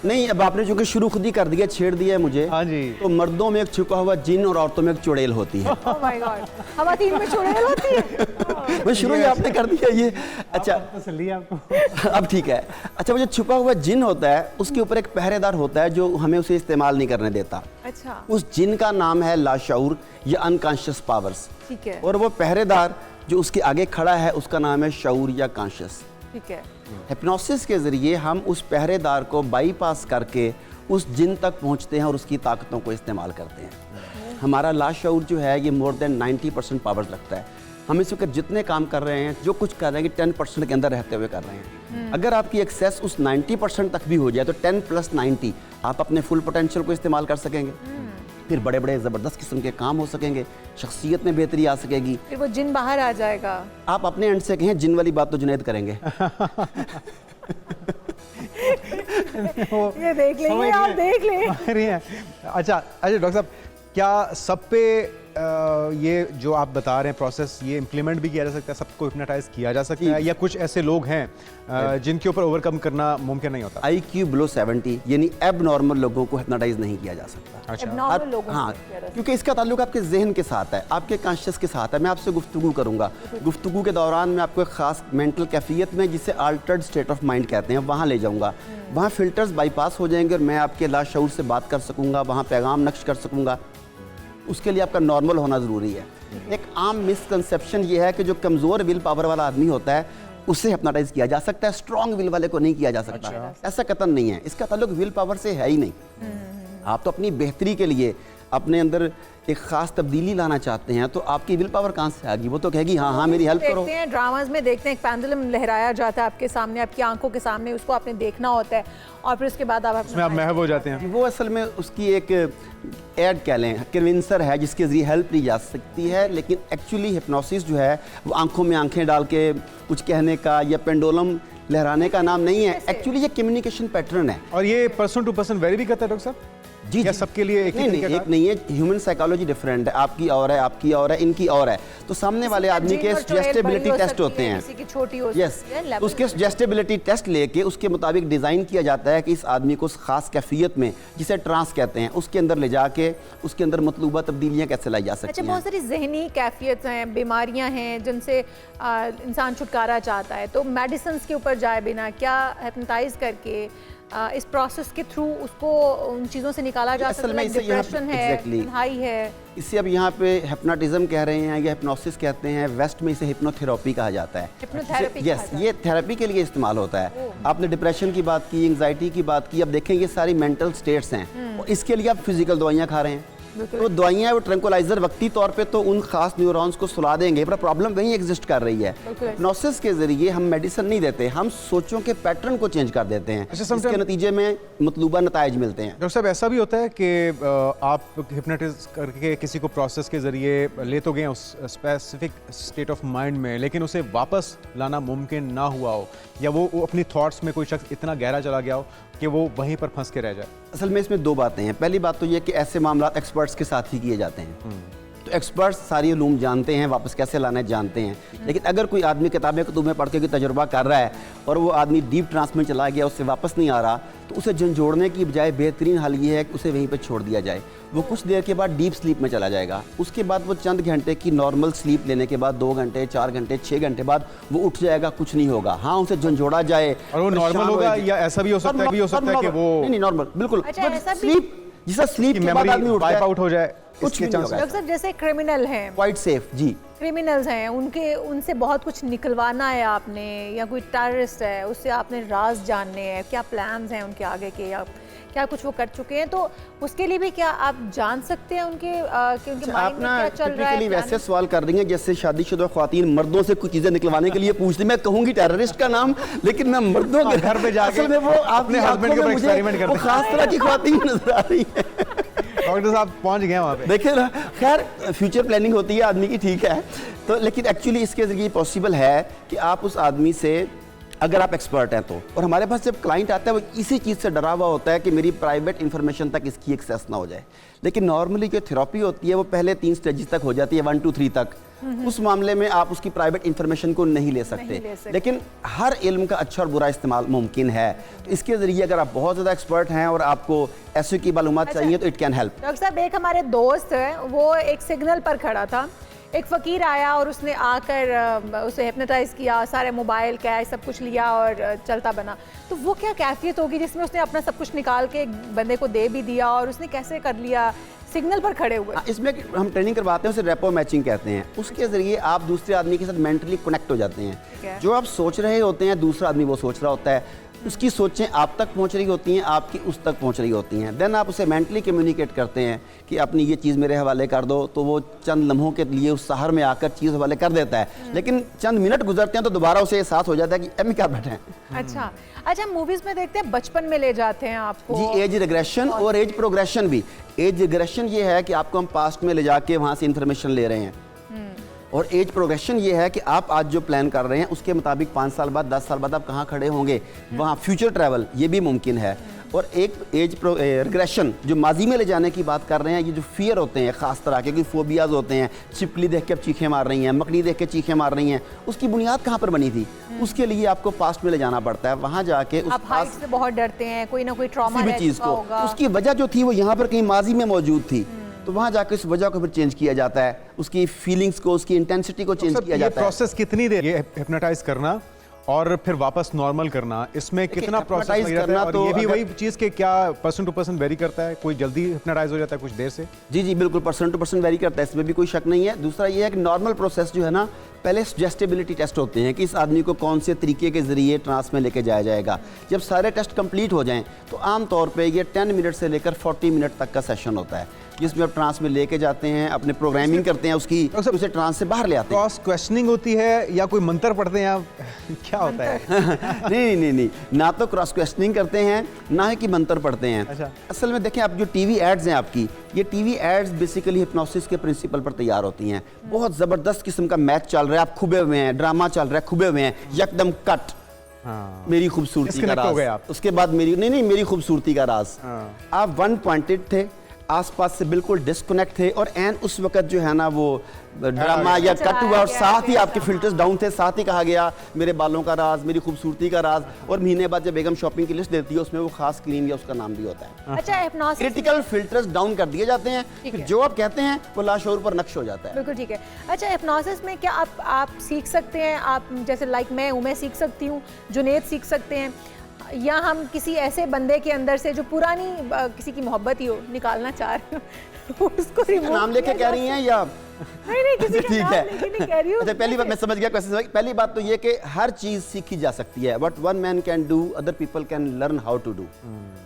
नहीं, अब आपने जो कि शुरू खुद ही कर दिया, छेड़ दिया है मुझे। हाँ जी। तो मर्दों में एक छुपा हुआ जिन और औरतों में एक चुड़ैल होती है। ओह माय गॉड, खवातीन में चुड़ैल होती है। वो शुरू ही आपने कर दिया ये। अच्छा, तसल्ली आपको। अब ठीक है। अच्छा, वो जो छुपा हुआ जिन होता है उसके ऊपर एक पहरेदार होता है जो हमें उसे इस्तेमाल नहीं करने देता। अच्छा। उस जिन का नाम है लाशऊर या अनकॉन्शियस पावर्स। ठीक है। और वो पहरेदार जो उसके आगे खड़ा है उसका नाम है शऊर या कॉन्शियस। ठीक है। हिप्नोसिस के ज़रिए हम उस पहरेदार को बाईपास करके उस जिन तक पहुंचते हैं और उसकी ताकतों को इस्तेमाल करते हैं। हमारा लाशऊर जो है ये मोर देन 90% पावर्स रखता है। हम इस वक्त जितने काम कर रहे हैं, जो कुछ कर रहे हैं कि 10% के अंदर रहते हुए कर रहे हैं। अगर आपकी एक्सेस उस 90% तक भी हो जाए तो 10 + 90 आप अपने फुल पोटेंशियल को इस्तेमाल कर सकेंगे। फिर बड़े बड़े ज़बरदस्त किस्म के काम हो सकेंगे, शख्सियत में बेहतरी आ सकेगी, फिर वो जिन बाहर आ जाएगा। आप अपने एंड से कहें जिन वाली बात तो जुनैद करेंगे। ये देख लेंगे, आप देख लें। अच्छा डॉक्टर साहब, क्या सब पे ये जो आप बता रहे हैं प्रोसेस ये इम्प्लीमेंट भी किया जा सकता है, सबको हिप्नोटाइज किया जा सकता है, या कुछ ऐसे लोग हैं जिनके ऊपर ओवरकम करना मुमकिन नहीं होता? IQ बिलो 70 यानी एब नॉर्मल लोगों को हिप्नोटाइज नहीं किया जा सकता। अच्छा। हाँ, क्योंकि इसका ताल्लुक आपके जहन के साथ है, आपके कॉन्शियस के साथ है। मैं आपसे गुफ्तगू करूंगा, गुफ्तगू के दौरान मैं आपको एक खास मेंटल कैफियत में, जिसे अल्टर्ड स्टेट ऑफ माइंड कहते हैं, वहाँ ले जाऊँगा। वहाँ फिल्टर्स बाईपास हो जाएंगे और मैं आपके लाशऊर से बात कर सकूँगा, वहाँ पैगाम नक्श कर सकूँगा। उसके लिए आपका नॉर्मल होना ज़रूरी है। एक आम मिसकंसेप्शन ये है कि जो कमज़ोर विल पावर वाला आदमी होता है उससे हिप्नोटाइज किया जा सकता है, स्ट्रॉन्ग विल वाले को नहीं किया जा सकता। अच्छा। ऐसा कतन नहीं है, इसका ताल्लुक विल पावर से है ही नहीं। आप तो अपनी बेहतरी के लिए अपने अंदर एक खास तब्दीली लाना चाहते हैं, तो आपकी विल पावर कहाँ से आएगी? वो तो कहेगी हाँ हाँ मेरी हेल्प करो। देखते हैं ड्रामाज में, देखते हैं एक पेंडुलम लहराया जाता है आपके सामने, आपकी आंखों के सामने, उसको आपने देखना होता है और फिर उसके बाद आप महव हो जाते हैं। वो असल में उसकी एक एड कह लें, कन्विंसर है जिसके जरिए हेल्प ली जा सकती है। लेकिन एक्चुअली हिप्नोसिस जो है वो आंखों में आंखें डाल के कुछ कहने का या पेंडुलम लहराने का नाम नहीं है। एक्चुअली ये कम्युनिकेशन पैटर्न है। और ये पर्सन टू पर्सन वेरी भी करता है डॉक्टर साहब? जी या सबके लिए एक नहीं है। ह्यूमन साइकोलॉजी डिफरेंट है, आपकी और है, आपकी और है, इनकी और है। तो सामने वाले आदमी के सजेस्टेबिलिटी टेस्ट होते हैं, किसी की छोटी हो यस, उसके सजेस्टेबिलिटी टेस्ट लेके उसके मुताबिक डिज़ाइन किया जाता है कि इस आदमी को उस खास कैफियत में, जिसे ट्रांस कहते हैं, उसके अंदर ले जाके उसके अंदर मतलूबा तब्दीलियाँ कैसे लाई जा सकती हैं। अच्छा, बहुत सारी जहनी कैफियत हैं, बीमारियां हैं जिनसे इंसान छुटकारा चाहता है, तो मेडिसिन के ऊपर जाए बिना क्या हिप्नोटाइज करके इस प्रोसेस के थ्रू उसको उन चीज़ों से निकाला जा सकता है? डिप्रेशन है, तन्हाई है, इसे अब यहाँ पे हिप्नोटिज्म कह रहे हैं या हिप्नोसिस कहते हैं, वेस्ट में इसे हिप्नोथेरेपी कहा जाता है। यस, ये थेरेपी के लिए इस्तेमाल होता है। आपने डिप्रेशन की बात की, एंग्जाइटी की बात की, अब देखें ये सारी मेंटल स्टेट्स हैं और इसके लिए आप फिजिकल दवाइयाँ खा रहे हैं। तो दवाइयाँ वो ट्रैंकुलाइजर वक्ती तौर पे तो उन खास न्यूरॉन्स को सुला देंगे, पर प्रॉब्लम वहीं एग्जिस्ट कर रही है। हिप्नोसिस के जरिए हम मेडिसिन नहीं देते, हम सोचों के पैटर्न को चेंज कर देते हैं, इसके नतीजे में मतलूबा नताइज मिलते हैं। डॉक्टर साहब, ऐसा भी होता है कि आप हिप्नोटाइज करके किसी को प्रोसेस के जरिए ले तो गए उस स्पेसिफिक स्टेट ऑफ माइंड में, लेकिन उसे वापस लाना मुमकिन ना हुआ हो, या वो अपनी थॉट्स में कोई शख्स इतना गहरा चला गया हो कि वो वहीं पर फंस के रह जाए? असल में इसमें दो बातें हैं। पहली बात तो ये कि ऐसे मामला एक्सपर्ट्स के साथ ही किए जाते हैं। तो एक्सपर्ट्स सारी उलूम जानते हैं, वापस कैसे लाना है जानते हैं। लेकिन अगर कोई आदमी किताबें कुतुबें पढ़ के कोई तजुर्बा कर रहा है और वो आदमी डीप ट्रांस में चला गया, उससे वापस नहीं आ रहा, तो उसे झंझोड़ने की बजाय बेहतरीन हल ये है कि उसे वहीं पर छोड़ दिया जाए। वो कुछ देर के बाद डीप स्लीप में चला जाएगा। उसके बाद वो चंद घंटे की नॉर्मल स्लीप लेने के बाद 2 घंटे, 4 घंटे, 6 घंटे बाद वो उठ जाएगा, कुछ नहीं होगा। हाँ, उसे झंझोड़ा जाए और वो नॉर्मल होगा, या ऐसा भी हो सकता है कि वो नहीं नॉर्मल, बिल्कुल स्लीप, जिसका स्लीप के बाद आदमी वाइप आउट हो जाए, कुछ नहीं होगा। डॉक्टर साहब, जैसे क्रिमिनल हैं, क्वाइट सेफ, जी, क्रिमिनल्स हैं, उनसे बहुत कुछ निकलवाना है आपने, या कोई टेररिस्ट है उससे आपने राज जानने हैं, क्या प्लान्स हैं उनके आगे के, या क्या कुछ वो कर चुके हैं, तो उसके लिए भी क्या आप जान सकते हैं उनके माइंड में क्या चल रहा है? वैसे सवाल कर रही हैं जैसे शादीशुदा ख्वातीन मर्दों से कुछ चीजें निकलवाने के लिए पूछती। मैं कहूंगी टेररिस्ट का नाम, लेकिन मैं मर्दों के घर पे जाकर में वो अपने हस्बैंड के ऊपर एक्सपेरिमेंट करते हैं। खास तरह की ख्वातीन नजर आ रही है। डॉक्टर साहब पहुंच गए वहाँ पे। देखिए ना, खैर फ्यूचर प्लानिंग होती है आदमी की, ठीक है, तो लेकिन एक्चुअली इसके जरिए पॉसिबल है कि आप उस आदमी से, अगर आप एक्सपर्ट हैं तो, और हमारे पास जब क्लाइंट आता है वो इसी चीज़ से डरा हुआ होता है कि मेरी प्राइवेट इंफॉर्मेशन तक इसकी एक्सेस ना हो जाए। लेकिन नॉर्मली जो थेरेपी होती है वो पहले 3 स्टेजेस तक हो जाती है, 1 2 3 तक। उस मामले में आप उसकी प्राइवेट इंफॉर्मेशन को नहीं ले सकते। लेकिन हर इल्म का अच्छा और बुरा इस्तेमाल मुमकिन है। तो इसके जरिए अगर आप बहुत ज़्यादा एक्सपर्ट हैं और आपको ऐसी की मालूमात चाहिए तो इट कैन हेल्प। डॉक्टर साहब, एक हमारे दोस्त है, वो एक सिग्नल पर खड़ा था, एक फ़कीर आया और उसने आकर उसे हिप्नोटाइज किया, सारे मोबाइल कैश सब कुछ लिया और चलता बना। तो वो क्या कैफियत होगी जिसमें उसने अपना सब कुछ निकाल के एक बंदे को दे भी दिया, और उसने कैसे कर लिया सिग्नल पर खड़े हुए? इसमें हम ट्रेनिंग करवाते हैं, उसे रेपो मैचिंग कहते हैं। उसके जरिए आप दूसरे आदमी के साथ मेंटली कनेक्ट हो जाते हैं। जो आप सोच रहे होते हैं दूसरा आदमी वो सोच रहा होता है, उसकी सोचें आप तक पहुंच रही होती हैं, आपकी उस तक पहुंच रही होती हैं। देन आप उसे मेंटली कम्युनिकेट करते हैं कि अपनी ये चीज़ मेरे हवाले कर दो, तो वो चंद लम्हों के लिए उस सहर में आकर चीज़ हवाले कर देता है, लेकिन चंद मिनट गुजरते हैं तो दोबारा उसे एहसास हो जाता है कि अब क्या बैठे हैं। अच्छा, मूवीज में देखते हैं बचपन में ले जाते हैं आपको जी, एज रिग्रेशन और एज प्रोग्रेशन भी। एज रिग्रेशन ये है कि आपको हम पास्ट में ले जाके वहाँ से इंफॉर्मेशन ले रहे हैं, और एज प्रोग्रेशन ये है कि आप आज जो प्लान कर रहे हैं उसके मुताबिक 5 साल बाद 10 साल बाद आप कहाँ खड़े होंगे, वहाँ फ्यूचर ट्रैवल ये भी मुमकिन है। और एक एज रिग्रेशन जो माजी में ले जाने की बात कर रहे हैं, ये जो फियर होते हैं ख़ास तरह के, कोई फोबियाज होते हैं, छिपकली देख के आप चीखें मार रही हैं, मकड़ी देख के चीखें मार रही हैं, उसकी बुनियाद कहाँ पर बनी थी? उसके लिए आपको पास्ट में ले जाना पड़ता है, वहाँ जाके उस आप हाइट से बहुत डरते हैं, कोई ना कोई ट्रॉमा किसी भी चीज़ को, उसकी वजह जो थी वो यहाँ पर कहीं माजी में मौजूद थी, तो वहाँ जाकर इस वजह को फिर चेंज किया जाता है, उसकी फीलिंग्स को, उसकी इंटेंसिटी को चेंज किया जाता है। प्रोसेस कितनी देर, ये हिप्नोटाइज करना और फिर वापस नॉर्मल करना, इसमें कितना प्रोसेस लगता है? और तो ये भी वही चीज़ के क्या पर्सन टू पर्सन वेरी करता है, कोई जल्दी हिप्नोटाइज हो जाता है कुछ देर से? जी जी बिल्कुल, पर्सन टू पर्सन वेरी करता है, इसमें भी कोई शक नहीं है। दूसरा ये है कि नॉर्मल प्रोसेस जो है ना, पहले सजेस्टेबिलिटी टेस्ट होते हैं कि इस आदमी को कौन से तरीके के ज़रिए ट्रांस में लेके जाया जाएगा। जब सारे टेस्ट कंप्लीट हो जाएं तो आम तौर पे ये 10 मिनट से लेकर 40 मिनट तक का सेशन होता है, जिसमें आप ट्रांस में लेके जाते हैं, अपने प्रोग्रामिंग करते हैं उसकी, उसे ट्रांस से बाहर ले आते हैं। क्रॉस क्वेश्चनिंग होती है या कोई मंत्र पढ़ते हैं आप? क्या होता है? नहीं, ना तो क्रॉस क्वेश्चनिंग करते हैं, ना ही कि मंत्र पढ़ते हैं। अच्छा। असल में देखें, आप जो टीवी एड्स हैं आपकी, ये टीवी एड्स बेसिकली हिप्नोसिस के प्रिंसिपल पर तैयार होती हैं। बहुत ज़बरदस्त किस्म का मैच चल रहा है, आप खुबे हुए हैं, ड्रामा चल रहा है, खुबे हुए हैं, यकदम कट। हाँ। मेरी खूबसूरती का राज, उसके बाद मेरी खूबसूरती का राज। आप वन पॉइंटेड थे, आसपास से बिल्कुल डिस्कनेक्ट थे, और एन उस वक्त जो है ना वो ड्रामा या कट हुआ, और साथ ही आपके फिल्टर्स डाउन थे, साथ ही कहा गया मेरे बालों का राज, मेरी खूबसूरती का राज। और महीने बाद जब बेगम शॉपिंग की लिस्ट देती है, उसमें वो खास क्रीम या उसका नाम भी होता है। अच्छा, हिप्नोसिस क्रिटिकल फिल्टर्स डाउन कर दिए जाते हैं, फिर जो आप कहते हैं वो लाशऊर पर नक्श हो जाता है। बिल्कुल ठीक है। अच्छा, हिप्नोसिस में क्या आप सीख सकते हैं, आप जैसे लाइक मैं सीख सकती हूँ, जुनैद सीख सकते हैं, या हम किसी ऐसे बंदे के अंदर से जो पुरानी किसी की मोहब्बत ही हो निकालना चाह रहे हो, उसको नाम लेके कह रही हैं या नहीं किसी का ठीक नाम है। लेके नहीं कह रही हूँ। अच्छा, पहली बात मैं समझ गया क्वेश्चन। पहली बात तो ये कि हर चीज़ सीखी जा सकती है। What one man can do other people can learn how to do.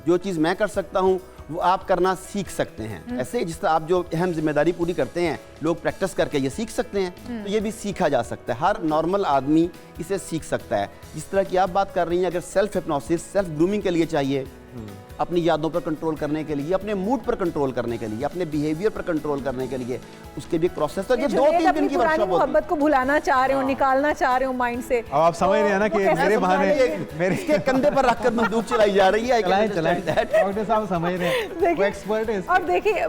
जो चीज़ मैं कर सकता हूँ वो आप करना सीख सकते हैं। ऐसे जिस तरह आप जो अहम जिम्मेदारी पूरी करते हैं, लोग प्रैक्टिस करके ये सीख सकते हैं, तो ये भी सीखा जा सकता है। हर नॉर्मल आदमी इसे सीख सकता है। जिस तरह की आप बात कर रही हैं, अगर सेल्फ हिप्नोसिस, सेल्फ ग्रूमिंग के लिए चाहिए, अपनी यादों पर कंट्रोल करने के लिए, अपने मूड पर कंट्रोल करने के लिए, अपने बिहेवियर पर कंट्रोल करने के लिए, उसके भी एक प्रोसेस है। ये 2-3 दिन की वर्कशॉप होती है। मोहब्बत को भुलाना चाह रहे हो, निकालना चाह रहे हो माइंड से। अब आप समझ रहे हैं ना कि मेरे बहाने मेरे कंधे पर रखकर बंदूक चलाई जा रही है। डॉक्टर साहब समझ रहे हैं, वो एक्सपर्ट है। अब देखिए,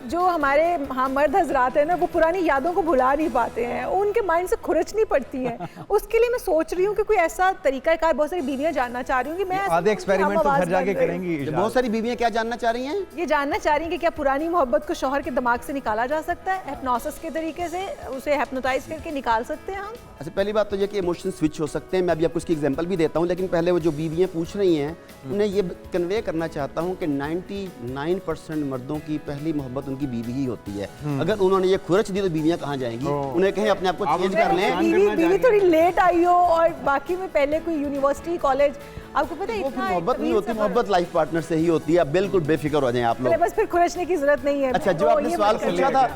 जो हमारे मर्द हजरात हैं ना, वो पुरानी यादों को भुला नहीं पाते हैं, उनके माइंड से खुरचनी पड़ती हैं। उसके लिए मैं सोच रही हूँ कि कोई ऐसा तरीकाकार, बहुत सारी बीवियां जानना चाह रही हूँ कि मैं आधे एक्सपेरिमेंट तो घर जाके करेंगी। बहुत सारी बीवियां क्या जानना चाह रही हैं? ये जानना चाह रही हैं कि क्या पुरानी मोहब्बत को शौहर के दिमाग से निकाला जा सकता है, हिप्नोसिस के तरीके से उसे हिप्नोटाइज करके निकाल सकते हैं हम? अच्छा, पहली बात तो ये कि इमोशन स्विच हो सकते हैं। मैं अभी आपको इसकी एग्जांपल भी देता हूँ, लेकिन पहले वो जो बीवियां पूछ रही हैं उन्हें ये कन्वे करना चाहता हूँ कि 99% मर्दों की पहली मोहब्बत उनकी बीवी ही होती है। अगर उन्होंने ये खुरच दी तो बीवियां कहाँ जाएंगी? उन्हें कहें अपने आप को चेंज कर लें। बीवी थोड़ी लेट आई हो और बाकी में पहले कोई यूनिवर्सिटी, कॉलेज, आपको पता है इतना मोहब्बत नहीं होती, मोहब्बत लाइफ पार्टनर से ही होती है। आप बिल्कुल बेफिक्र हो जाएं आप लोग, बस फिर खुरचने की जरूरत नहीं है। अच्छा, जो आपने सवाल पूछा था,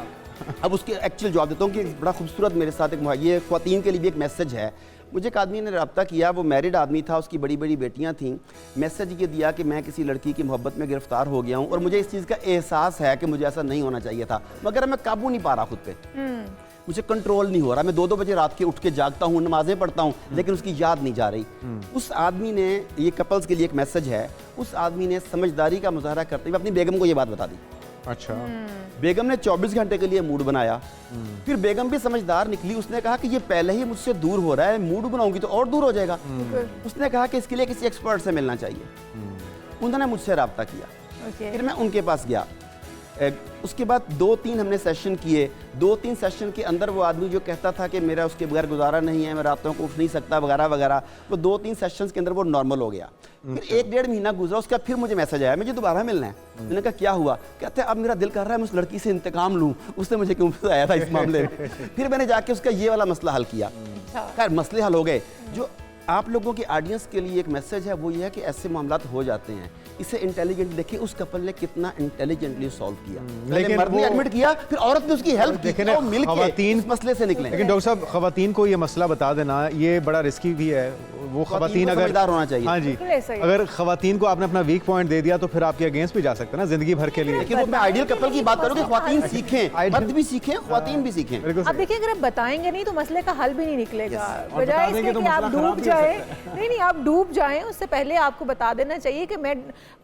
अब उसके एक्चुअल जवाब देता हूँ कि बड़ा खूबसूरत मेरे साथ एक ये ख्वातीन के लिए भी एक मैसेज है। मुझे एक आदमी ने रब्ता किया, वो मैरिड आदमी था, उसकी बड़ी बड़ी बेटियां थीं। मैसेज ये दिया कि मैं किसी लड़की की मोहब्बत में गिरफ्तार हो गया हूँ और मुझे इस चीज़ का एहसास है कि मुझे ऐसा नहीं होना चाहिए था, मगर मैं काबू नहीं पा रहा खुद पे, मुझे कंट्रोल नहीं हो रहा। मैं 2-2 बजे रात के उठ के जागता हूँ, नमाजें पढ़ता हूँ, लेकिन उसकी याद नहीं जा रही। उस आदमी ने, ये कपल्स के लिए एक मैसेज है, उस आदमी ने समझदारी का मुजाहरा करते हुए अपनी बेगम को ये बात बता दी। अच्छा। बेगम ने 24 घंटे के लिए मूड बनाया। फिर बेगम भी समझदार निकली, उसने कहा कि ये पहले ही मुझसे दूर हो रहा है, मूड बनाऊंगी तो और दूर हो जाएगा। उसने कहा कि इसके लिए किसी एक्सपर्ट से मिलना चाहिए। उन्होंने मुझसे रब्ता किया, फिर मैं उनके पास गया। उसके बाद 2-3 हमने सेशन किए। 2-3 सेशन के अंदर वो आदमी जो कहता था कि मेरा उसके बगैर गुजारा नहीं है, मैं रातों को उठ नहीं सकता वगैरह वगैरह, वो 2-3 सेशंस के अंदर वो नॉर्मल हो गया। फिर 1-1.5 महीना गुजरा, उसका फिर मुझे मैसेज आया, मुझे दोबारा मिलना है। मैंने कहा क्या हुआ? कहते हैं अब मेरा दिल कर रहा है मैं उस लड़की से इंतकाम लूँ, उसने मुझे क्यों फंसाया था इस मामले में। फिर मैंने जाके उसका ये वाला मसला हल किया। खैर मसले हल हो गए। जो आप लोगों की ऑडियंस के लिए एक मैसेज है, वो ये है कि ऐसे मामला हो जाते हैं, इसे इंटेलिजेंट देखिए उस कपल ने कितना इंटेलिजेंटली सॉल्व किया। लेकिन मर्द ने एडमिट किया, फिर औरत ने उसकी हेल्प की, तो मिलके इस मसले से निकले। लेकिन डॉक्टर साहब, खवातीन को ये मसला बता देना ये बड़ा रिस्की भी है। वो खवातीन अगर समझदार होना चाहिए। हाँ जी, अगर खवातीन को आपने अपना वीक पॉइंट दे दिया तो फिर आपके अगेंस्ट भी जा सकता है ना जिंदगी भर के लिए। लेकिन वो मैं आइडियल कपल की बात करूँ कि खवातीन सीखें, मर्द भी सीखें, खवातीन भी सीखें। अब देखिए, अगर आप बताएंगे नहीं तो मसले का हल भी नहीं निकलेगा। बजाय इसके कि आप डूब जाए, नहीं आप डूब जाएं, उससे पहले आपको बता देना चाहिए कि मैं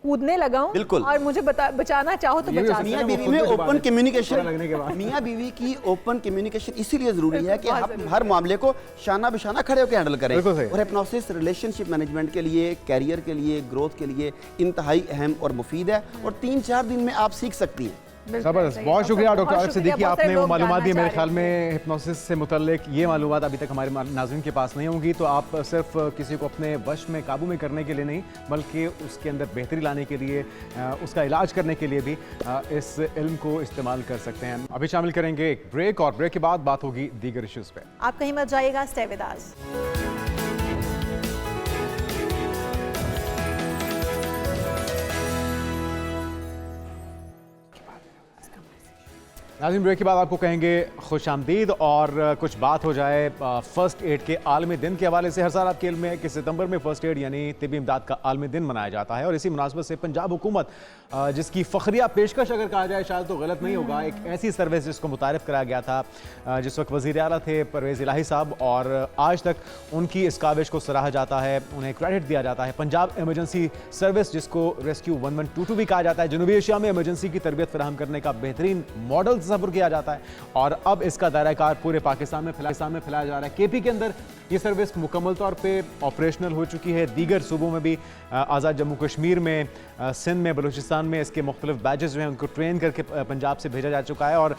कूदने लगा हूं और मुझे बचाना चाहो तो बचा। मियां बीवी में ओपन कम्युनिकेशन, मियां बीवी की ओपन कम्युनिकेशन इसीलिए जरूरी है कि हम हर मामले को शाना बिशाना खड़े होकर हैंडल करें। और हिप्नोसिस रिलेशनशिप मैनेजमेंट के लिए, कैरियर के लिए, ग्रोथ के लिए इंतहाई अहम और मुफीद है और 3-4 दिन में आप सीख सकती हैं। जबरदस्त, बहुत शुक्रिया डॉक्टर आरिफ सिद्दीकी, आपने वो मालूमात दी। मेरे ख्याल में हिप्नोसिस से मुतल्लिक ये मालूमात अभी तक हमारे नाज़रीन के पास नहीं होंगी, तो आप सिर्फ किसी को अपने वश में काबू में करने के लिए नहीं बल्कि उसके अंदर बेहतरी लाने के लिए, उसका इलाज करने के लिए भी इस इल्म को इस्तेमाल कर सकते हैं। अभी शामिल करेंगे एक ब्रेक और ब्रेक के बाद बात होगी दीगर इश्यूज़ पे। आप कहीं मत जाइएगा, स्टे विद अस। नाज़रीन, ब्रेक के बाद आपको कहेंगे खुशामदीद और कुछ बात हो जाए फ़र्स्ट एड के आलमी दिन के हवाले से। हर साल आपके इल्म में कि सितंबर में फ़र्स्ट एड यानी तिब्बी इमदाद का आलमी दिन मनाया जाता है और इसी मुनासबत से पंजाब हुकूमत जिसकी फ़खरिया पेशकश अगर कहा जाए शायद तो गलत नहीं होगा, एक ऐसी सर्विस जिसको मुतारिफ़ कराया गया था जिस वक्त वज़ीर आला थे परवेज़ इलाही साहब, और आज तक उनकी इस काविश को सराहा जाता है, उन्हें क्रेडिट दिया जाता है। पंजाब एमरजेंसी सर्विस जिसको रेस्क्यू 1122 भी कहा जाता है, जनूबी एशिया में एमरजेंसी की तरबियत फराहम करने का बेहतरीन मॉडल तस्वुर किया जाता है और अब इसका दायरा कार पूरे पाकिस्तान में फैलाया जा रहा है। केपी के अंदर ये सर्विस मुकम्मल तौर पे ऑपरेशनल हो चुकी है, दीगर सूबों में भी, आज़ाद जम्मू कश्मीर में, सिंध में, बलूचिस्तान में इसके मुख्तलिफ बैचेस जो हैं उनको ट्रेन करके पंजाब से भेजा जा चुका है और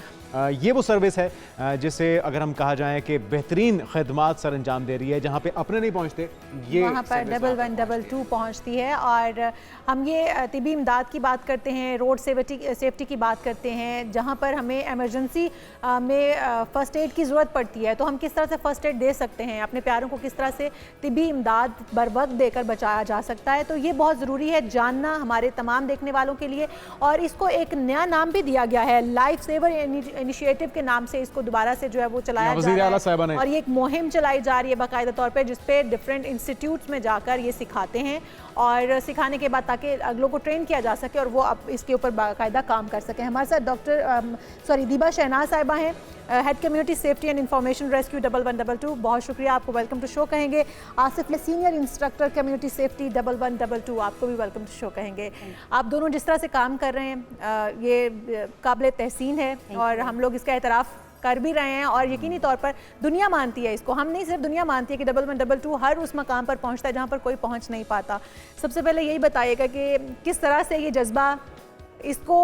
ये वो सर्विस है जिसे अगर हम कहा जाए कि बेहतरीन खदमात सर अंजाम दे रही है, जहाँ पे अपने नहीं पहुँचते ये वहाँ पर 1122 पहुँचती है। और हम ये तिब्बी इमदाद की बात करते हैं, रोड सेफ्टी की बात करते हैं, जहाँ पर हमें एमरजेंसी में फ़र्स्ट एड की ज़रूरत पड़ती है तो हम किस तरह से फ़र्स्ट एड दे सकते हैं, अपने प्यारों को किस तरह से तिब्बी इमदाद बर वक्त देकर बचाया जा सकता है। तो ये बहुत ज़रूरी है जानना हमारे तमाम देखने वालों के लिए। और इसको एक नया नाम भी दिया गया है, लाइफ सेवर इनिशिएटिव के नाम से इसको दोबारा से जो है वो चलाया जा रहा है और ये एक मुहिम चलाई जा रही है बाकायदा तौर पर, जिसपे डिफरेंट इंस्टीट्यूट्स में जाकर ये सिखाते हैं और सिखाने के बाद ताकि अगलों को ट्रेन किया जा सके और वो अब इसके ऊपर बाकायदा काम कर सकें। हमारे साथ दीबा शहनाज साहिबा हैं, head community safety and information rescue 1122। बहुत शुक्रिया, आपको वेलकम टू शो कहेंगे। आसिफ ने सीनियर इंस्ट्रक्टर कम्युनिटी सेफ्टी 1122, आपको भी वेलकम टू शो कहेंगे। आप दोनों जिस तरह से काम कर रहे हैं ये काबिल तहसीन है और हम लोग इसका एतराफ़ कर भी रहे हैं और यकीनी तौर पर दुनिया मानती है इसको। हम नहीं, सिर्फ दुनिया मानती है कि 1122 हर उस मकाम पर पहुंचता है जहां पर कोई पहुंच नहीं पाता। सबसे पहले यही बताइएगा कि किस तरह से ये जज्बा, इसको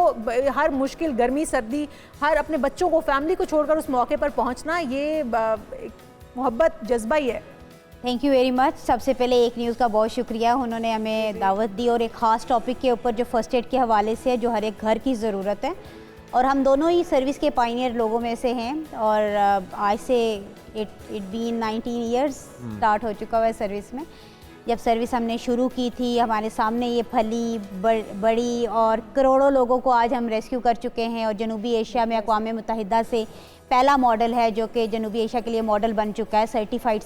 हर मुश्किल, गर्मी सर्दी, हर अपने बच्चों को, फैमिली को छोड़कर उस मौके पर पहुंचना, ये मोहब्बत जज्बा ही है। Thank you very much. सबसे पहले एक न्यूज़ का बहुत शुक्रिया, उन्होंने हमें दावत दी और एक ख़ास टॉपिक के ऊपर जो फ़र्स्ट एड के हवाले से है जो हर एक घर की ज़रूरत है और हम दोनों ही सर्विस के पायनियर लोगों में से हैं और आज से इट बीन 19 ईयर्स स्टार्ट हो चुका हुआ है सर्विस में। जब सर्विस हमने शुरू की थी हमारे सामने ये फली बड़ी और करोड़ों लोगों को आज हम रेस्क्यू कर चुके हैं और जनूबी एशिया में अक़वाम मुत्तहिदा से पहला मॉडल है जो कि जनूबी एशिया के लिए मॉडल बन चुका है। सर्टिफाइड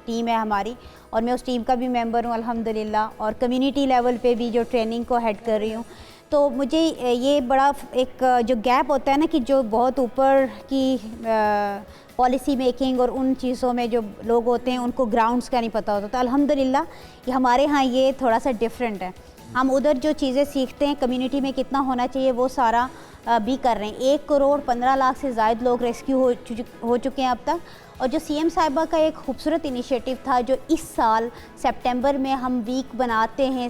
टीम है हमारी और मैं उस टीम का भी मेंबर हूँ अल्हम्दुलिल्लाह और कम्युनिटी लेवल पे भी जो ट्रेनिंग को हेड कर रही हूँ। तो मुझे ये बड़ा एक जो गैप होता है ना कि जो बहुत ऊपर की पॉलिसी मेकिंग और उन चीज़ों में जो लोग होते हैं उनको ग्राउंड्स का नहीं पता होता, तो अल्हम्दुलिल्लाह कि हमारे यहाँ ये थोड़ा सा डिफरेंट है। हम उधर जो चीज़ें सीखते हैं कम्युनिटी में कितना होना चाहिए वो सारा भी कर रहे हैं। 1 करोड़ 15 लाख से ज़ायद लोग रेस्क्यू हो चुके हैं अब तक। और जो सीएम साहिबा का एक खूबसूरत इनिशिएटिव था जो इस साल सितंबर में हम वीक बनाते हैं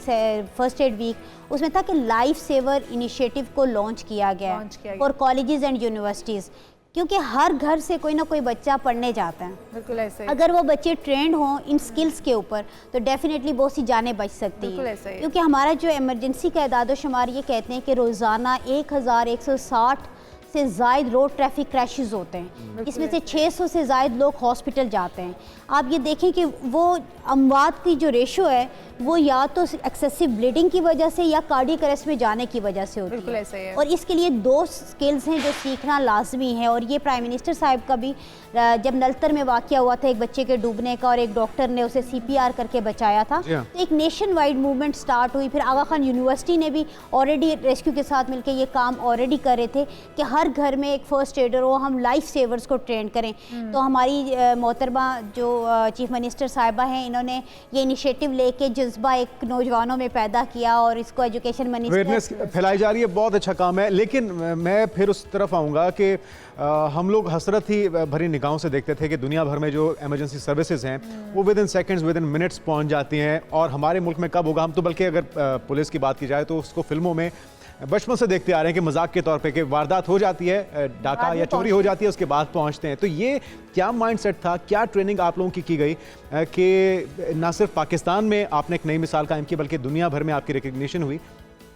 फर्स्ट एड वीक, उसमें था कि लाइफ सेवर इनिशिएटिव को लॉन्च किया गया फॉर कॉलेजेस एंड यूनिवर्सिटीज़, क्योंकि हर घर से कोई ना कोई बच्चा पढ़ने जाता है। बिल्कुल ऐसे। अगर वो बच्चे ट्रेंड हों इन स्किल्स के ऊपर तो डेफिनेटली बहुत सी जानें बच सकती हैं। क्योंकि हमारा जो इमरजेंसी का एदाद शुमार ये कहते हैं कि रोज़ाना 1160 से ज़ायद रोड ट्रैफिक क्रैशेस होते हैं, इसमें से 600 से ज़ायद लोग हॉस्पिटल जाते हैं। आप ये देखें कि वो अमवात की जो रेशो है वो या तो एक्सेसिव ब्लीडिंग की वजह से या कार्डियक अरेस्ट में जाने की वजह से होती बिल्कुल ऐसा ही है। और इसके लिए 2 स्किल्स हैं जो सीखना लाजमी है। और ये प्राइम मिनिस्टर साहब का भी जब नलतर में वाक़या हुआ था एक बच्चे के डूबने का और एक डॉक्टर ने उसे CPR करके बचाया था, तो एक नेशन वाइड मूवमेंट स्टार्ट हुई। फिर आगा खान यूनिवर्सिटी ने भी ऑलरेडी रेस्क्यू के साथ मिलकर ये काम ऑलरेडी कर रहे थे कि हर घर में एक फर्स्ट एडर हो, हम लाइफ सेवर्स को ट्रेन करें। तो हमारी मोहतरमा जो चीफ मिनिस्टर साहिबा हैं, इन्होंने ये इनिशिएटिव लेके जज्बा एक नौजवानों में पैदा किया और इसको एजुकेशन मिनिस्टर फैलाई जा रही है। बहुत अच्छा काम है, लेकिन मैं फिर उस तरफ आऊँगा कि हम लोग हसरत ही भरी निगाहों से देखते थे कि दुनिया भर में जो इमरजेंसी सर्विसेज हैं वो with in seconds with in minutes पहुंच जाती हैं, और हमारे मुल्क में कब होगा? हम तो बल्कि अगर पुलिस की बात की जाए तो उसको फिल्मों में बचपन से देखते आ रहे हैं कि मजाक के तौर पे कि वारदात हो जाती है, डाका या चोरी हो जाती है, उसके बाद पहुंचते हैं। तो ये क्या माइंडसेट था, क्या ट्रेनिंग आप लोगों की गई कि ना सिर्फ पाकिस्तान में आपने एक नई मिसाल कायम की बल्कि दुनिया भर में आपकी रिकग्निशन हुई?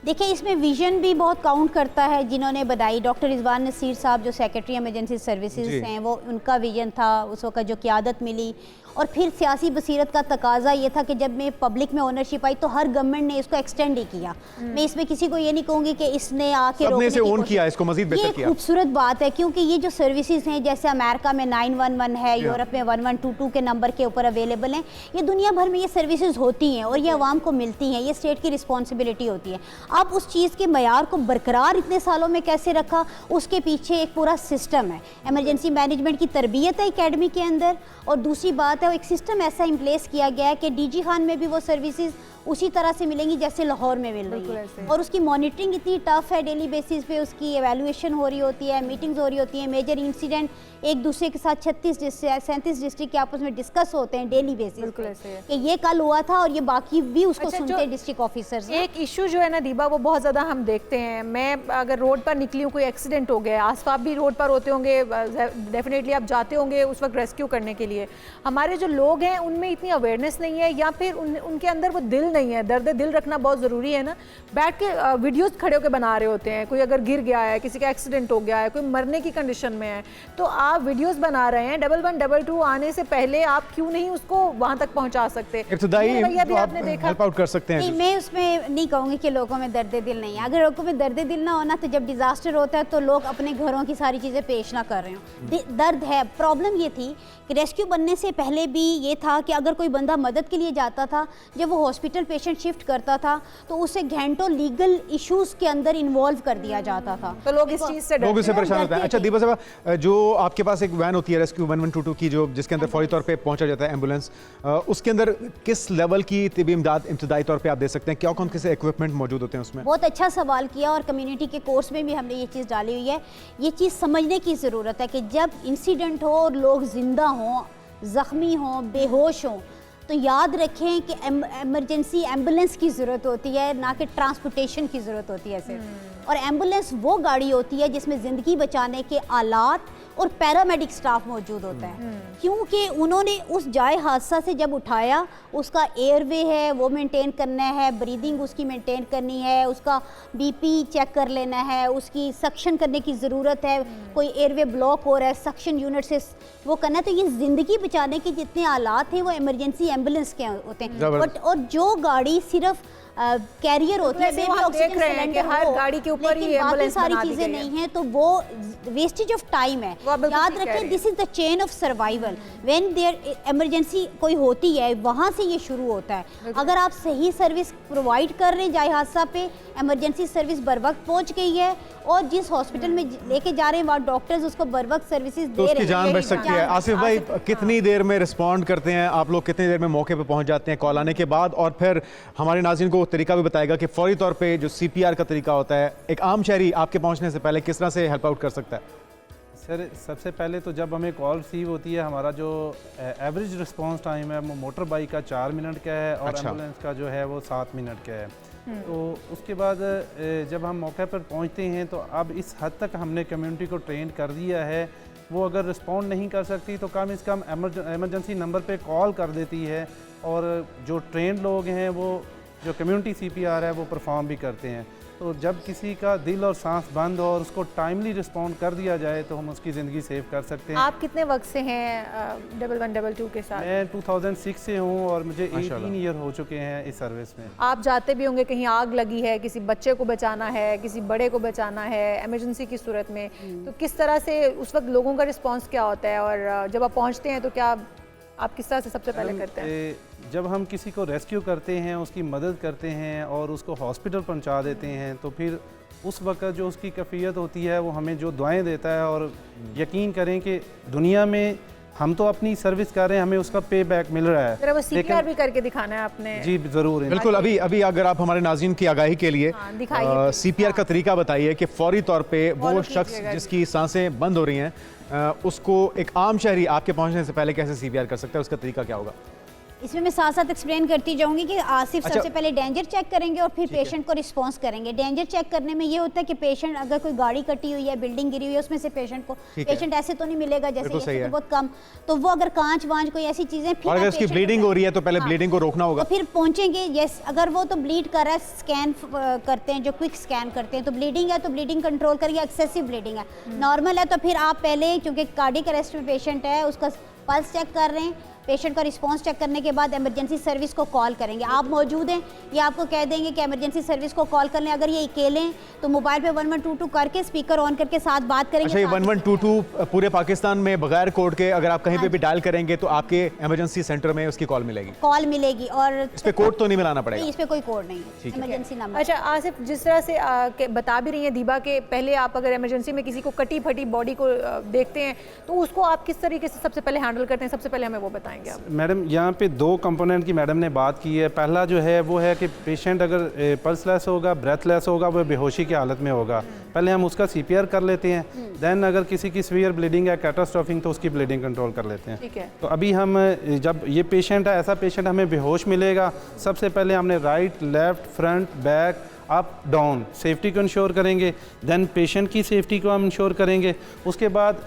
देखिए, इसमें विजन भी बहुत काउंट करता है जिन्होंने बनाई। डॉक्टर रिजवान नसीर साहब जो सेक्रेटरी इमरजेंसी सर्विसेज हैं, वो उनका विजन था उस वक्त जो क़यादत मिली। और फिर सियासी बसीरत का तकाजा ये था कि जब में पब्लिक में ओनरशिप आई तो हर गवर्नमेंट ने इसको एक्सटेंड ही किया। मैं इसमें किसी को ये नहीं कहूँगी कि इसने आके रोकने की कोशिश किया, इसको मजीद बेहतर किया। खूबसूरत बात है क्योंकि ये जो सर्विसेज हैं, जैसे अमेरिका में 911 है, यूरोप में 1122 के नंबर के ऊपर अवेलेबल हैं, ये दुनिया भर में ये सर्विसेज होती हैं और ये आवाम को मिलती हैं, ये स्टेट की रिस्पॉन्सिबिलिटी होती है। अब उस चीज़ के मयार को बरकरार इतने सालों में कैसे रखा, उसके पीछे एक पूरा सिस्टम है। एमरजेंसी मैनेजमेंट की तरबियत है एकेडमी के अंदर, और दूसरी बात है वो एक सिस्टम ऐसा इन प्लेस किया गया है कि DG खान में भी वो सर्विसेज उसी तरह से मिलेंगी जैसे लाहौर में मिल रही है। और उसकी मॉनिटरिंग इतनी टफ है, डेली बेसिस पे उसकी एवेल्युएशन हो रही होती है, मीटिंग्स हो रही होती हैं, मेजर इंसिडेंट एक दूसरे के साथ 37 डिस्ट्रिक्ट के आपस में डिस्कस होते हैं डेली बेसिस पे कि ये कल हुआ था और ये बाकी भी उसको सुनते हैं डिस्ट्रिक्ट ऑफिसर्स। एक इशू जो है ना दीबा, वो बहुत ज़्यादा हम देखते हैं। मैं अगर रोड पर निकली हूँ, कोई एक्सीडेंट हो गया, आसपास आप भी रोड पर होते होंगे, डेफिनेटली आप जाते होंगे उस वक्त रेस्क्यू करने के लिए। हमारे जो लोग हैं उनमें इतनी अवेयरनेस नहीं है, या फिर उनके अंदर वो दिल नहीं है। दर्द दिल रखना बहुत ज़रूरी है ना। बैठ के वीडियोस खड़े होकर बना रहे होते हैं, कोई अगर गिर गया है, किसी का एक्सीडेंट हो गया है, कोई मरने की कंडीशन में है, तो आप वीडियोस बना रहे हैं। 1122 आने से पहले आप क्यों नहीं उसको वहां तक पहुंचा सकते? इब्तिदाई तो आपने देखा, हेल्प आउट कर सकते हैं। नहीं, मैं उसमें नहीं कहूँगी कि लोगों में दर्द दिल नहीं है। अगर लोगों में दर्द दिल ना होना तो जब डिजास्टर होता है तो लोग अपने घरों की सारी चीज़ें पेश ना कर रहे हो। दर्द है। प्रॉब्लम ये थी कि रेस्क्यू बनने से पहले भी ये था कि अगर कोई बंदा मदद के लिए जाता था, जब वो हॉस्पिटल पेशेंट शिफ्ट करता था तो उसे घंटों लीगल इश्यूज के अंदर इन्वॉल्व कर दिया जाता था। तो लोग इस चीज़ से परेशान होते हैं। अच्छा दीपा साहब, जो आपके पास एक वैन होती है रेस्क्यू 1122 की, जो जिसके अंदर फौरी तौर पे पहुंचा जाता है एम्बुलेंस, उसके अंदर किस लेवल की तिबी इमदाद इब्तिदाई तौर पे आप दे सकते हैं? क्या कौन किसी इक्विपमेंट मौजूद होते हैं उसमें? बहुत अच्छा सवाल किया, और कम्युनिटी के कोर्स में भी हमने ये चीज़ डाली हुई है। ये चीज़ समझने की ज़रूरत है कि जब इंसिडेंट हो और लोग जिंदा हों, ज़ख्मी हों, बेहोश हों, तो याद रखें कि एमरजेंसी एम्बुलेंस की ज़रूरत होती है, ना कि ट्रांसपोर्टेशन की ज़रूरत होती है सिर्फ। और एम्बुलेंस वो गाड़ी होती है जिसमें ज़िंदगी बचाने के आलात और पैरामेडिक स्टाफ मौजूद होता है, क्योंकि उन्होंने उस जाए हादसा से जब उठाया, उसका एयरवे है वो मेंटेन करना है, ब्रीदिंग उसकी मेंटेन करनी है, उसका BP चेक कर लेना है, उसकी सक्शन करने की ज़रूरत है, कोई एयरवे ब्लॉक हो रहा है, सक्शन यूनिट से वो करना है। तो ये ज़िंदगी बचाने के जितने आलात हैं वो इमरजेंसी एम्बुलेंस के होते हैं। बट और जो टाइम सिर्फ कैरियर होती है, हम देख रहे हैं कि हर गाड़ी के ऊपर ही एम्बुलेंस सारी चीजें नहीं हैं, तो वो वेस्टेज ऑफ टाइम है। याद रखें, this is the chain of survival. When there emergency कोई होती है, वहां से ये शुरू होता है। अगर आप सही सर्विस प्रोवाइड कर रहे हैं, जाए हादसा पे इमरजेंसी सर्विस बर वक्त पहुंच गई है और जिस हॉस्पिटल में लेके जा रहे हैं वहाँ डॉक्टर्स उसको बर वक्त सर्विसेज दे रहे हैं, उसकी जान बच सकती है। आसिफ भाई, कितनी देर में रिस्पॉन्ड करते हैं आप लोग, कितनी देर में मौके पे पहुंच जाते हैं कॉल आने के बाद? और फिर हमारे नाज़रीन को तरीका भी बताएगा कि फौरी तौर पे जो CPR का तरीका होता है, एक आम शहरी आपके पहुंचने से पहले किस तरह से हेल्प आउट कर सकता है? सर, सबसे पहले तो जब हमें कॉल रिसीव होती है, हमारा जो एवरेज रिस्पांस टाइम है वो मोटर बाइक का 4 मिनट का है और एम्बुलेंस का जो है वो 7 मिनट का है। तो उसके बाद जब हम मौके पर पहुंचते हैं तो अब इस हद तक हमने कम्युनिटी को ट्रेन कर दिया है, वो अगर रिस्पॉन्ड नहीं कर सकती तो कम से कम एमरजेंसी नंबर पे कॉल कर देती है, और जो ट्रेंड लोग हैं वो जो कम्युनिटी CPR है वो परफॉर्म भी करते हैं। तो जब किसी का दिल और सांस बंद हो और उसको टाइमली रिस्पॉन्ड कर दिया जाए तो हम उसकी ज़िंदगी सेव कर सकते हैं। आप कितने वक्त से हैं 1122 के साथ? मैं 2006 से हूँ और मुझे 18 ईयर हो चुके हैं इस सर्विस में। आप जाते भी होंगे, कहीं आग लगी है, किसी बच्चे को बचाना है, किसी बड़े को बचाना है इमरजेंसी की सूरत में, तो किस तरह से उस वक्त लोगों का रिस्पॉन्स क्या होता है और जब आप पहुँचते हैं तो क्या आप किस तरह से सबसे पहले करते हैं? जब हम किसी को रेस्क्यू करते हैं, उसकी मदद करते हैं और उसको हॉस्पिटल पहुंचा देते हैं, तो फिर उस वक्त जो उसकी कैफियत होती है वो हमें जो दुआएं देता है, और यकीन करें कि दुनिया में हम तो अपनी सर्विस कर रहे हैं, हमें उसका पे बैक मिल रहा है। वो CPR भी करके दिखाना है आपने? जी ज़रूर। बिल्कुल। अभी अगर आप हमारे नाज़रीन की आगाही के लिए CPR का तरीका बताइए कि फौरी तौर पे वो शख्स जिसकी सांसें बंद हो रही हैं उसको एक आम शहरी आपके पहुंचने से पहले कैसे CPR कर सकता है, उसका तरीका क्या होगा? इसमें मैं साथ साथ एक्सप्लेन करती जाऊंगी कि आसिफ सबसे पहले डेंजर चेक करेंगे और फिर पेशेंट को रिस्पांस करेंगे। डेंजर चेक करने में ये होता है कि पेशेंट अगर कोई गाड़ी कटी हुई है, बिल्डिंग गिरी हुई है, उसमें से पेशेंट ऐसे तो नहीं मिलेगा जैसे ये तो बहुत कम, तो वो अगर कांच वांच कोई ऐसी चीजें, फिर अगर उसकी ब्लीडिंग हो रही है तो पहले ब्लीडिंग को रोकना होगा, तो फिर पहुंचेंगे। यस, अगर वो तो ब्लीड कर रहा है, स्कैन करते हैं, जो क्विक स्कैन करते हैं, तो ब्लीडिंग है तो ब्लीडिंग कंट्रोल करिए, एक्सेसिव ब्लीडिंग है, नॉर्मल है तो फिर आप पहले, क्योंकि कार्डियक अरेस्ट में पेशेंट है, उसका पल्स चेक कर रहे हैं, पेशेंट का रिस्पांस चेक करने के बाद इमरजेंसी सर्विस को कॉल करेंगे। आप मौजूद हैं, ये आपको कह देंगे कि इमरजेंसी सर्विस को कॉल कर लें। अगर ये अकेले हैं तो मोबाइल पे 1122 करके स्पीकर ऑन करके साथ बात करेंगे। अच्छा, ये 1122 पूरे पाकिस्तान में बगैर कोड के अगर आप कहीं पे भी डायल करेंगे तो आपके इमरजेंसी सेंटर में उसकी कॉल मिलेगी? कॉल मिलेगी। और इस पे कोड तो नहीं मिलाना पड़ेगा? इस पे कोई कोड नहीं है, इमरजेंसी नंबर। अच्छा आसिफ, जिस तरह से बता भी रही हैं दीबा के पहले आप अगर इमरजेंसी में किसी को कटी फटी बॉडी को देखते हैं तो उसको आप किस तरीके से सबसे पहले हैंडल करते हैं, सबसे पहले हमें वो बताएंगे आप। मैडम यहाँ पे 2 कंपोनेंट की मैडम ने बात की है। पहला जो है वो है कि पेशेंट अगर पल्सलेस होगा, ब्रेथलेस होगा, वो बेहोशी की हालत में होगा, पहले हम उसका CPR कर लेते हैं। देन अगर किसी की सीवियर ब्लीडिंग है, कैटास्ट्रोफिक, तो उसकी ब्लीडिंग कंट्रोल कर लेते हैं। ठीक है। तो अभी हम जब ये पेशेंट है, ऐसा पेशेंट हमें बेहोश मिलेगा, सबसे पहले हमने right, left, front, back, up, down safety को इंश्योर करेंगे। देन पेशेंट की सेफ्टी को हम इंश्योर करेंगे। उसके बाद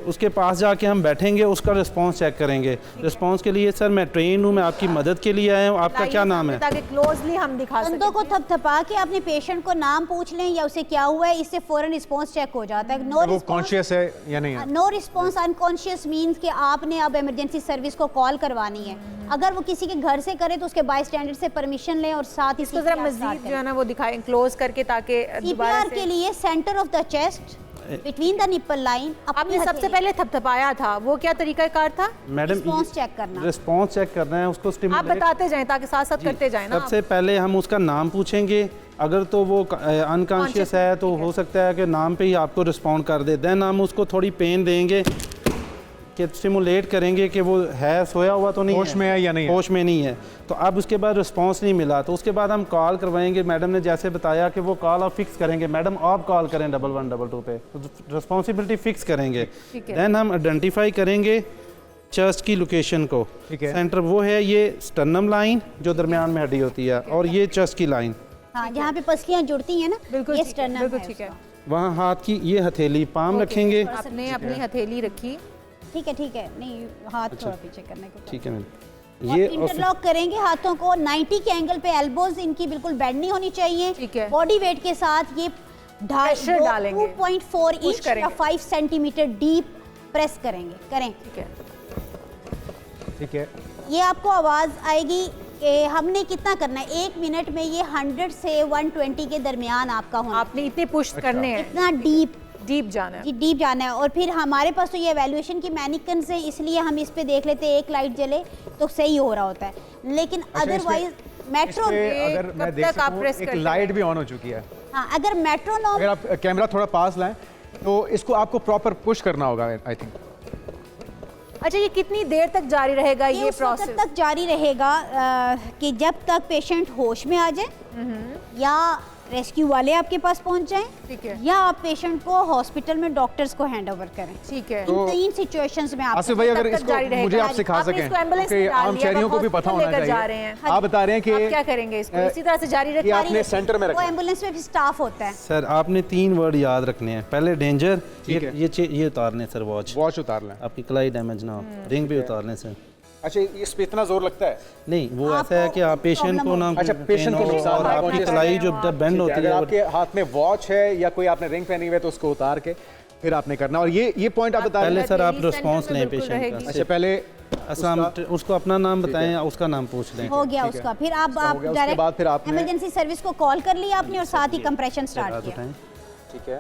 उसके पास जाके हम बैठेंगे, उसका रिस्पांस चेक करेंगे। रिस्पांस के लिए सर मैं ट्रेन हूँ, मैं आपकी मदद के लिए आया हूँ, आपका क्या नाम है? ताकि क्लोजली हम दिखा सकें। कंधों को थपथपा के अपने पेशेंट को नाम पूछ लें या उसे क्या हुआ है, इससे फौरन रिस्पांस चेक हो जाता है। वो कॉन्शियस है या नहीं है? नो रिस्पांस अनकॉन्शियस मींस कि आपने अब इमरजेंसी सर्विस को कॉल करवानी है। अगर वो किसी के घर से करे तो उसके बाय स्टैंडर्ड से परमिशन लें और साथ ही इसको जरा मजीद जो है ना वो दिखाएं क्लोज करके, ताकि CPR के लिए centre of the chest between the nipple line. आपने सबसे पहले थपथपाया था, वो क्या तरीका कार था? मैडम रिस्पांस चेक करना। रिस्पांस चेक करना है, उसको आप बताते जाएं ताकि साथ साथ करते जाएं ना। सबसे पहले हम उसका नाम पूछेंगे। अगर तो वो अनकॉन्शियस है तो हो सकता है कि नाम पे ही आपको रिस्पॉन्ड कर दे। देन हम उसको थोड़ी पेन देंगे कि स्टिमुलेट करेंगे कि वो है, सोया हुआ तो नहीं, होश में है या नहीं है? होश में नहीं है। तो अब उसके बाद रिस्पांस नहीं मिला तो उसके बाद हम कॉल करवाएंगे। मैडम ने जैसे बताया कि वो कॉल आप फिक्स करेंगे। मैडम आप कॉल करें 1122 पे, रिस्पॉन्सिबिलिटी फिक्स करेंगे। देन हम आइडेंटिफाई करेंगे चेस्ट की लोकेशन को। सेंटर वो है ये स्टर्नम लाइन जो दरमियान में हड्डी होती है, और ये चेस्ट की लाइन, हाँ, जहाँ पे पसलियाँ जुड़ती हैं ना, ये स्टर्नम है। ठीक है। वहाँ हाथ की ये हथेली पाम रखेंगे। आपने अपनी हथेली रखी। ठीक है, नहीं हाथ थोड़ा पीछे करने को। ठीक है मैम। ये इंटरलॉक करेंगे हाथों को 90 के एंगल पे, एल्बोज इनकी बिल्कुल बेंड नहीं होनी चाहिए। ठीक है। बॉडी वेट के साथ ये 2.4 इंच या 5 सेंटीमीटर डीप प्रेस करेंगे। करें। ठीक है। ये आपको आवाज आएगी कि हमने कितना करना है। 1 मिनट में ये 100 से 120 के दरमियान आपका होना। आपने इतने पुश करने हैं, इतना डीप जाना है। जी, डीप जाना है। और फिर हमारे पास तो ये एवैल्यूएशन की मैनिकन्स है, इसलिए हम इस पे देख लेते हैं, एक लाइट जले तो सही हो रहा होता है। लेकिन अदरवाइज मेट्रो अगर मैं देख सकूं, एक लाइट भी ऑन हो चुकी है। हाँ, अगर मेट्रोनोम, अगर आप कैमरा थोड़ा पास लाएं तो इसको आपको प्रॉपर पुश करना होगा आई थिंक। अच्छा, ये कितनी देर तक जारी रहेगा ये प्रोसेस? प्रोसेस तक जारी रहेगा कि जब तक पेशेंट होश में आ जाए या रेस्क्यू वाले आपके पास पहुंच जाएं, ठीक है, या आप पेशेंट को हॉस्पिटल में डॉक्टर्स को हैंड ओवर करें। ठीक है। इन 3 सिचुएशंस में आप आसिफ भाई अगर इसको मुझे आप सिखा सकें क्योंकि आम शहरियों को भी पता होना चाहिए। आप बता रहे हैं कि आप क्या करेंगे इसको इसी तरह से जारी रखें? आपने सेंटर में रखा, वो एम्बुलेंस में भी स्टाफ होता है। सर आपने 3 वर्ड याद रखने हैं। पहले डेंजर, ये उतारने सर, वॉच उतार लें, आपकी कलाई डैमेज ना हो। रिंग भी उतार लें सर। अच्छा, इस पे इतना जोर लगता है? नहीं, वो ऐसा है कि आप पेशेंट को ना, अच्छा, पेशेंट को और आपकी कलाई जो बेंड होती है, आपके हाथ में वॉच है या कोई आपने रिंग पहनी हुई है तो उसको उतार के फिर आपने करना। और ये पॉइंट आप बता पहले सर आप रिस्पांस लें पेशेंट का। अच्छा, पहले उसको अपना नाम बताएं, उसका नाम पूछ लें। हो गया उसका, फिर आप डायरेक्ट इमरजेंसी सर्विस को कॉल कर लिया आपने और साथ ही कंप्रेशन स्टार्ट किया। ठीक है,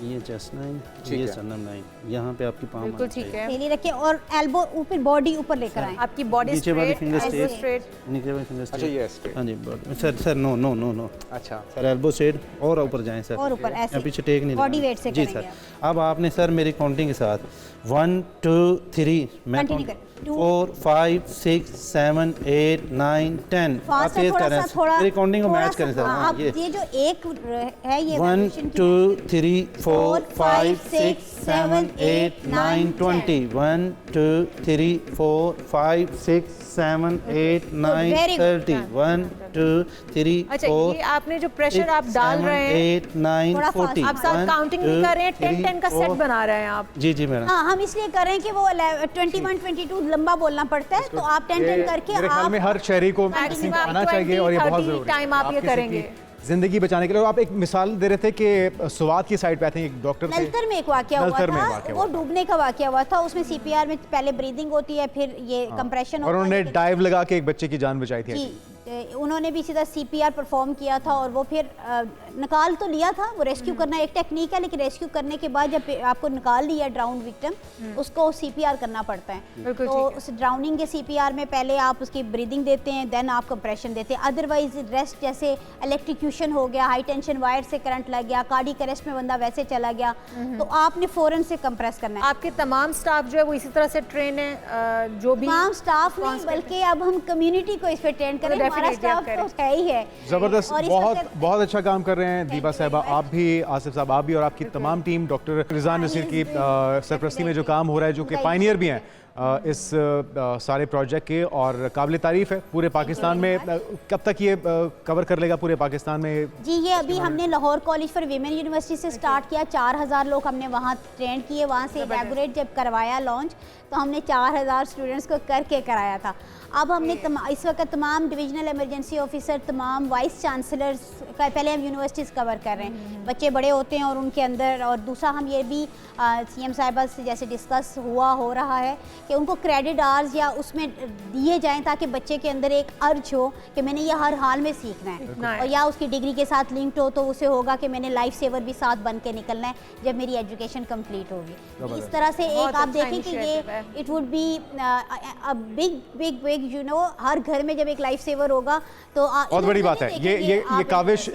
ये चेस्ट लाइन, ये स्टर्नम लाइन, यहाँ पे आपकी पाम बिल्कुल ठीक है। थैली रखें और एल्बो ऊपर, बॉडी ऊपर लेकर आएं। आपकी बॉडी नीचे वाली फिंगर स्ट्रेट, स्ट्रेट, नीचे वाली फिंगर अच्छा ये स्ट्रेट। हाँ जी, sir no no no no. अच्छा सर एल्बो स्ट्रेट और ऊपर जाएं सर, और ऊपर ऐसे पीछे टेक नहीं, बॉडी वेट से जी करेंगे। सर अब आपने सर मेरी काउंटिंग के साथ 1 2 3 मैं 4 5 6 7 8 9 10 आप तेज कर रहे हैं, मेरी काउंटिंग को मैच करें सर। हाँ, ये जो एक है ये 1 2 3 4 5 6 7 8 9 20 1 2 3 4 5 6 7 8 9 30 1 2 3 अच्छा 4 ये आपने जो प्रेशर आप डाल रहे हैं 8 9 40 आप साथ काउंटिंग नहीं कर रहे हैं, 10-10 का सेट बना रहे हैं आप। जी जी मैडम। हाँ, हम इसलिए कर रहे हैं कि वो 21 22 लंबा बोलना पड़ता है, तो आप 10-10 करके मेरे ख्याल में हर शहरी को Maximum आना चाहिए और ये बहुत जरूरी टाइम आप ये करेंगे जिंदगी बचाने के लिए। आप एक मिसाल दे रहे थे कि सुवात की साइड पे आते हैं एक डॉक्टर थे, नलतर में एक वाकया हुआ था, वो डूबने का वाकया हुआ था। उसमें सीपीआर में पहले ब्रीदिंग होती है, फिर ये कंप्रेशन और उन्होंने डाइव लगा के एक बच्चे की जान बचाई थी। जी, उन्होंने भी सीधा सीपीआर परफॉर्म किया था और वो फिर निकाल तो लिया था। वो रेस्क्यू करना एक टेक्निक है, लेकिन रेस्क्यू करने के बाद जब आपको निकाल लिया ड्राउन विक्टिम, उसको सीपीआर करना पड़ता है। तो उस ड्राउनिंग के सीपीआर में पहले आप उसकी ब्रीदिंग देते हैं, देन आप कंप्रेशन देते हैं। अदरवाइज रेस्ट जैसे इलेक्ट्रिक्यूशन हो गया, हाई टेंशन वायर से करंट लग गया, कार्डियक अरेस्ट में बंदा वैसे चला गया, तो आपने फौरन से कंप्रेस करना है। आपके तमाम स्टाफ जो है वो इसी तरह से ट्रेन है, जो भी तमाम स्टाफ नहीं बल्कि अब हम कम्युनिटी को इस पे ट्रेन करें। हमारा स्टाफ तो है ही है जबरदस्त, बहुत अच्छा काम कर रहे हैं दीपा साहिबा, आप भी, आसिफ साहब आप भी, और आपकी तमाम टीम डॉक्टर रिजवान नसीर की सरपरस्ती में जो काम हो रहा है, जो कि पायनियर भी हैं इस सारे प्रोजेक्ट के, और काबिल तारीफ है। पूरे पाकिस्तान में कब तक ये कवर कर लेगा पूरे पाकिस्तान में? जी, ये अभी हमने Lahore college for women university से स्टार्ट किया। 4000 लोग हमने वहाँ ट्रेन किए। वहाँ से इनॉग्रेट जब करवाया लॉन्च, तो हमने 4000 स्टूडेंट्स को करके कराया था। अब हमने इस वक्त तमाम डिविजनल इमरजेंसी ऑफिसर, तमाम वाइस चांसलर्स का पहले हम यूनिवर्सिटीज़ कवर कर रहे हैं। बच्चे बड़े होते हैं और उनके अंदर, और दूसरा हम ये भी सीएम साहिबा से जैसे डिस्कस हो रहा है कि उनको क्रेडिट आवर्स या उसमें दिए जाएं, ताकि बच्चे के अंदर एक अर्ज हो कि मैंने ये हर हाल में सीखना है, और या उसकी डिग्री के साथ लिंक्ड हो तो उसे होगा कि मैंने लाइफ सेवर भी साथ बन के निकलना है जब मेरी एजुकेशन कंप्लीट होगी। इस तरह से एक आप देखें कि ये it would be a big big big you know, हर घर में जब एक लाइफ सेवर होगा तो बहुत बड़ी बात है। ये काबिश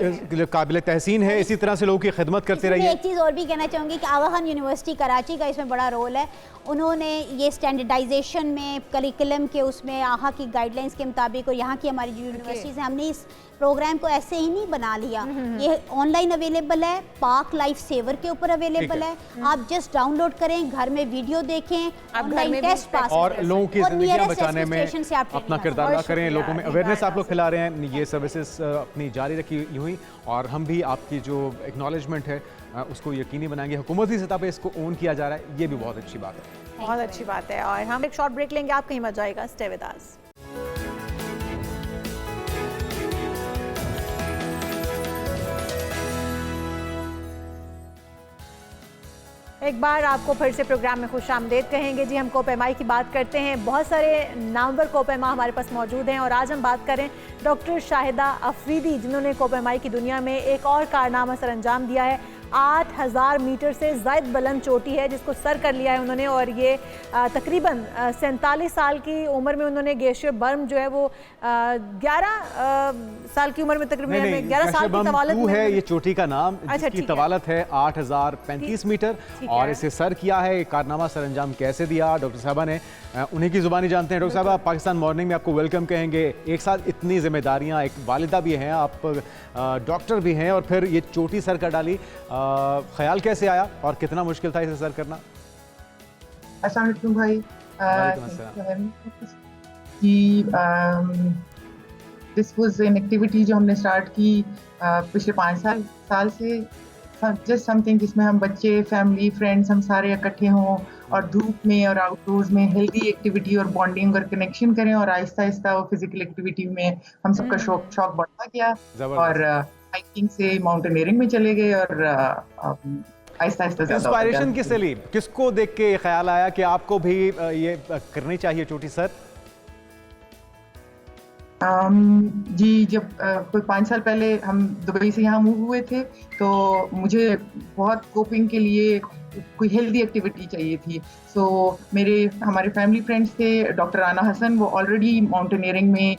काबिल तहसीन है। इसी तरह से लोगों की खिदमत करते रहिए। एक चीज़ और भी कहना चाहूँगी कि आगा खान यूनिवर्सिटी कराची का इसमें बड़ा रोल है। उन्होंने ये स्टैंडर्डाइजेशन में करिकुलम के उसमें आहा की गाइडलाइंस के मुताबिक, और यहाँ की हमारी जो यूनिवर्सिटीज़ हैं, हमने इस प्रोग्राम को ऐसे ही नहीं बना लिया। ये ऑनलाइन अवेलेबल है, पाक लाइफ सेवर के ऊपर अवेलेबल है। आप जस्ट डाउनलोड करें, घर में वीडियो देखें, ऑनलाइन टेस्ट पास और लोगों की जिंदगियां बचाने में अपना किरदार अदा करें। लोगों में अवेयरनेस आप लोग फैला रहे हैं। ये सर्विसेज अपनी जारी रखी यूं ही, और हम भी आपकी जो एक्नॉलेजमेंट है उसको यकीनी बनाएंगे। हुकूमती सतह पे इसको ओन किया जा रहा है, ये भी बहुत अच्छी बात है। बहुत अच्छी बात है। और हम एक शॉर्ट ब्रेक लेंगे, आप कहीं मत जाएगा, स्टे विद अस। एक बार आपको फिर से प्रोग्राम में खुश आमदेद कहेंगे। जी, हम कोपेमाई की बात करते हैं। बहुत सारे नामवर कोपेमा हमारे पास मौजूद हैं, और आज हम बात करें डॉक्टर शाहिदा अफरीदी, जिन्होंने कोपेमाई की दुनिया में एक और कारनामा सर अंजाम दिया है। 8000 मीटर से ज़ायद बुलंद चोटी है जिसको सर कर लिया है उन्होंने, और ये तकरीबन 47 साल की उम्र में उन्होंने ग्लेशियर बर्म जो है वो 11 साल की उम्र में तकरीबन 11 साल की तवालत है ये चोटी का नाम, जिसकी तवालत है 8035 मीटर, और इसे सर किया है। कारनामा सर अंजाम कैसे दिया डॉक्टर साहबा ने, उन्हीं की जुबानी जानते हैं। डॉक्टर साहब, पाकिस्तान मॉर्निंग में आपको वेलकम कहेंगे। एक साथ इतनी जिम्मेदारियां, एक वालिदा भी हैं आप, डॉक्टर भी हैं, और फिर ये चोटी सर कर डाली। ख्याल कैसे आया और कितना मुश्किल था इसे सर करना? अस्सलाम वालेकुम भाई। दिस वाज एन एक्टिविटी जो हमने स्टार्ट की पिछले 5 साल से, जस्ट समथिंग जिसमें हम बच्चे, फैमिली, फ्रेंड्स, हम सारे इकट्ठे हों और धूप में और आउटडोर्स में हेल्दी एक्टिविटी और बॉन्डिंग और कनेक्शन करें, और आहिस्ता आहिस्ता वो फिजिकल एक्टिविटी में हम सबका शौक बढ़ता गया और हाइकिंग से माउंटेनियरिंग में चले गए और आहिस्ता आहिस्ता इंस्पायरेशन किससे ली, किसको देख के ख्याल आया कि आपको भी ये करनी चाहिए चोटी सर? जी, जब कोई 5 साल पहले हम दुबई से यहाँ मूव हुए थे तो मुझे बहुत कोपिंग के लिए कोई हेल्दी एक्टिविटी चाहिए थी। सो हमारे फैमिली फ्रेंड्स थे, डॉक्टर राना हसन, वो ऑलरेडी माउंटेनियरिंग में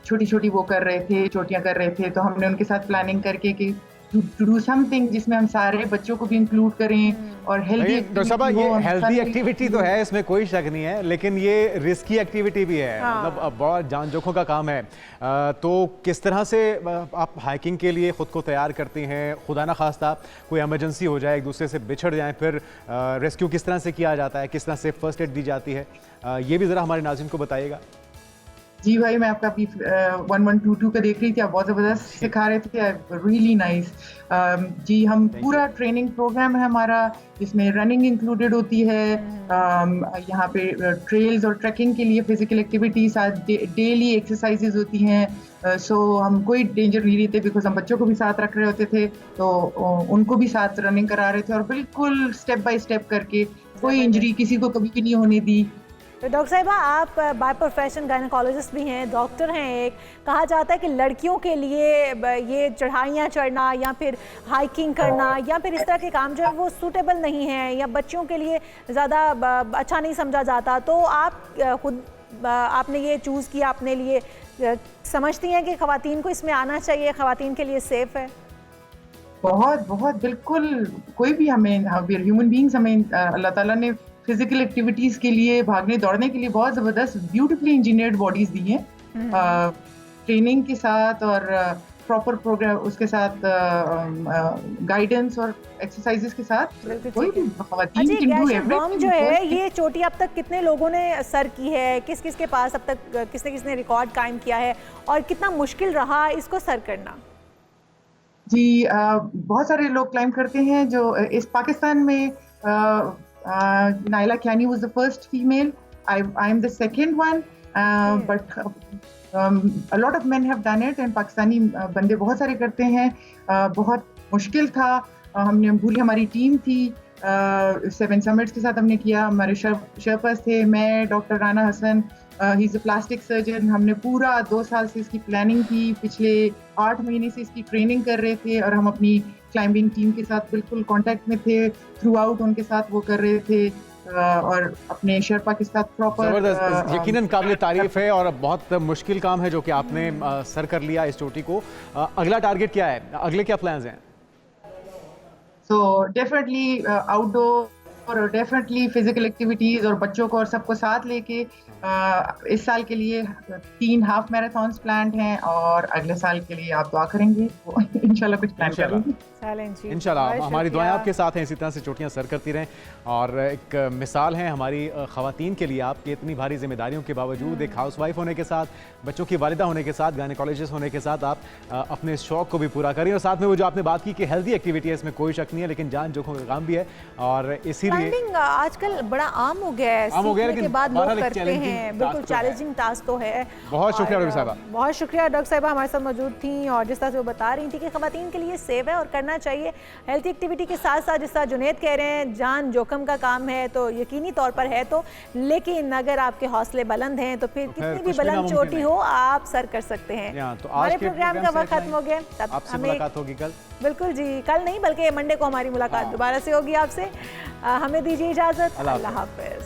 छोटी छोटी वो कर रहे थे, चोटियाँ कर रहे थे, तो हमने उनके साथ प्लानिंग करके कि टू डू समथिंग जिसमें हम सारे बच्चों को भी इंक्लूड करें और हेल्दी एक्टिविटी तो है, इसमें कोई शक नहीं है, लेकिन ये रिस्की एक्टिविटी भी है। मतलब बहुत जान जोखों का काम है। तो किस तरह से आप हाइकिंग के लिए खुद को तैयार करती हैं? खुदा ना खास्ता कोई इमरजेंसी हो जाए, एक दूसरे से बिछड़ जाए, फिर रेस्क्यू किस तरह से किया जाता है, किस तरह से फर्स्ट एड दी जाती है, ये भी ज़रा हमारे नाज़रीन को बताइएगा। जी भाई, मैं आपका अभी 1122 का देख रही थी, आप बहुत ज़बरदस्त सिखा रहे थे, रियली नाइस। जी, हम पूरा ट्रेनिंग प्रोग्राम है हमारा, जिसमें रनिंग इंक्लूडेड होती है, यहाँ पे ट्रेल्स और ट्रैकिंग के लिए फिजिकल एक्टिविटीज, डेली एक्सरसाइजेज होती हैं। सो हम कोई डेंजर नहीं लेते, बिकॉज हम बच्चों को भी साथ रख रहे होते थे, तो उनको भी साथ रनिंग करा रहे थे और बिल्कुल स्टेप बाय स्टेप करके कोई इंजरी किसी को कभी भी नहीं होने दी। तो डॉक्टर साहिबा, आप बाय प्रोफेशन गायनेकोलॉजिस्ट भी हैं, डॉक्टर हैं। एक कहा जाता है कि लड़कियों के लिए ये चढ़ाइयाँ चढ़ना या फिर हाइकिंग करना या फिर इस तरह के काम जो है वो सूटेबल नहीं है, या बच्चों के लिए ज़्यादा अच्छा नहीं समझा जाता। तो आप खुद आपने ये चूज़ किया अपने लिए, समझती हैं कि ख़वातीन को इसमें आना चाहिए, ख़वातीन के लिए सेफ़ है? बहुत बहुत बिल्कुल, कोई भी ह्यूमन बींग्स, हमें अल्लाह ताला ने फिजिकल एक्टिविटीज के लिए, भागने दौड़ने के लिए बहुत जबरदस्त ब्यूटीफुली इंजीनियर्ड बॉडीज दी हैं, ट्रेनिंग के साथ और प्रॉपर प्रोग्राम, उसके साथ गाइडेंस और एक्सरसाइजेस के साथ कोई भी ख़वातीन कैन डू एवरीथिंग। जो है ये चोटी अब तक कितने लोगों ने सर की है, किस किस के पास अब तक किसने किसने रिकॉर्ड कायम किया है, और कितना मुश्किल रहा इसको सर करना? जी, बहुत सारे लोग क्लाइम करते हैं जो इस पाकिस्तान में। Naila Kiani was the first female. I am the second one, but a lot of men have done it, and Pakistani बंदे बहुत सारे करते हैं। बहुत मुश्किल था, हमने पूरी हमारी टीम थी, 7 समिट्स के साथ हमने किया। हमारे शर्पर्स थे, मैं, doctor Rana Hasan, he is a plastic surgeon. हमने पूरा 2 साल से इसकी प्लानिंग की, पिछले 8 महीने से इसकी ट्रेनिंग कर रहे थे, और हम अपनी क्लाइंबिंग टीम के साथ बिल्कुल कांटेक्ट में थे थ्रू आउट, उनके साथ वो कर रहे थे, और अपने शर्पा के साथ प्रॉपर। यकीनन काबिल तारीफ है और बहुत मुश्किल काम है जो कि आपने सर कर लिया इस चोटी को। अगला टारगेट क्या है, अगले क्या प्लान्स हैं? सो डेफिनेटली आउटडोर और डेफिनेटली फिजिकल एक्टिविटीज, और बच्चों को और सबको साथ लेके इस साल के लिए 3 हाफ मैराथन्स प्लान्ड हैं, और अगले साल के लिए आप दुआ करेंगे तो इंशाल्लाह कुछ प्लान करेंगे। इंशाल्लाह हमारी दुआएं आपके साथ हैं, इसी तरह से चोटियां सर करती रहें। और एक मिसाल है हमारी ख़वातीन के लिए, आपकी इतनी भारी जिम्मेदारियों के बावजूद, एक हाउसवाइफ होने के साथ, बच्चों की वालिदा होने के साथ, गायनेकोलॉजिस्ट होने के साथ आप अपने शौक़ को भी पूरा करें। और साथ में वो जो आपने बात की कि हेल्दी एक्टिविटी है, इसमें कोई शक नहीं है, लेकिन जान जोखों का काम भी है, और इसीलिए आजकल बड़ा आम हो गया है, लेकिन बाद लोग करते हैं। बिल्कुल चैलेंजिंग टास्क तो है। बहुत शुक्रिया डॉक्टर साहिबा, बहुत शुक्रिया डॉक्टर साहिबा हमारे साथ मौजूद थी, और जिस तरह से वो बता रही थी कि ख़वातीन के लिए सेफ है और करना चाहिए हेल्थ एक्टिविटी के साथ साथ, जिस तरह जुनैद कह रहे हैं जान जोखम का काम है, तो यकीनी तौर पर है। तो लेकिन अगर आपके हौसले बुलंद हैं तो फिर कितनी भी बुलंद चोटी हो आप सर कर सकते हैं। तो हमारे प्रोग्राम का वक्त खत्म हो गया, तब आपसे मुलाकात होगी कल। बिल्कुल जी, कल नहीं बल्कि मंडे को हमारी मुलाकात दोबारा से होगी आपसे। हमें दीजिए इजाज़त, अल्लाह हाफ़िज़।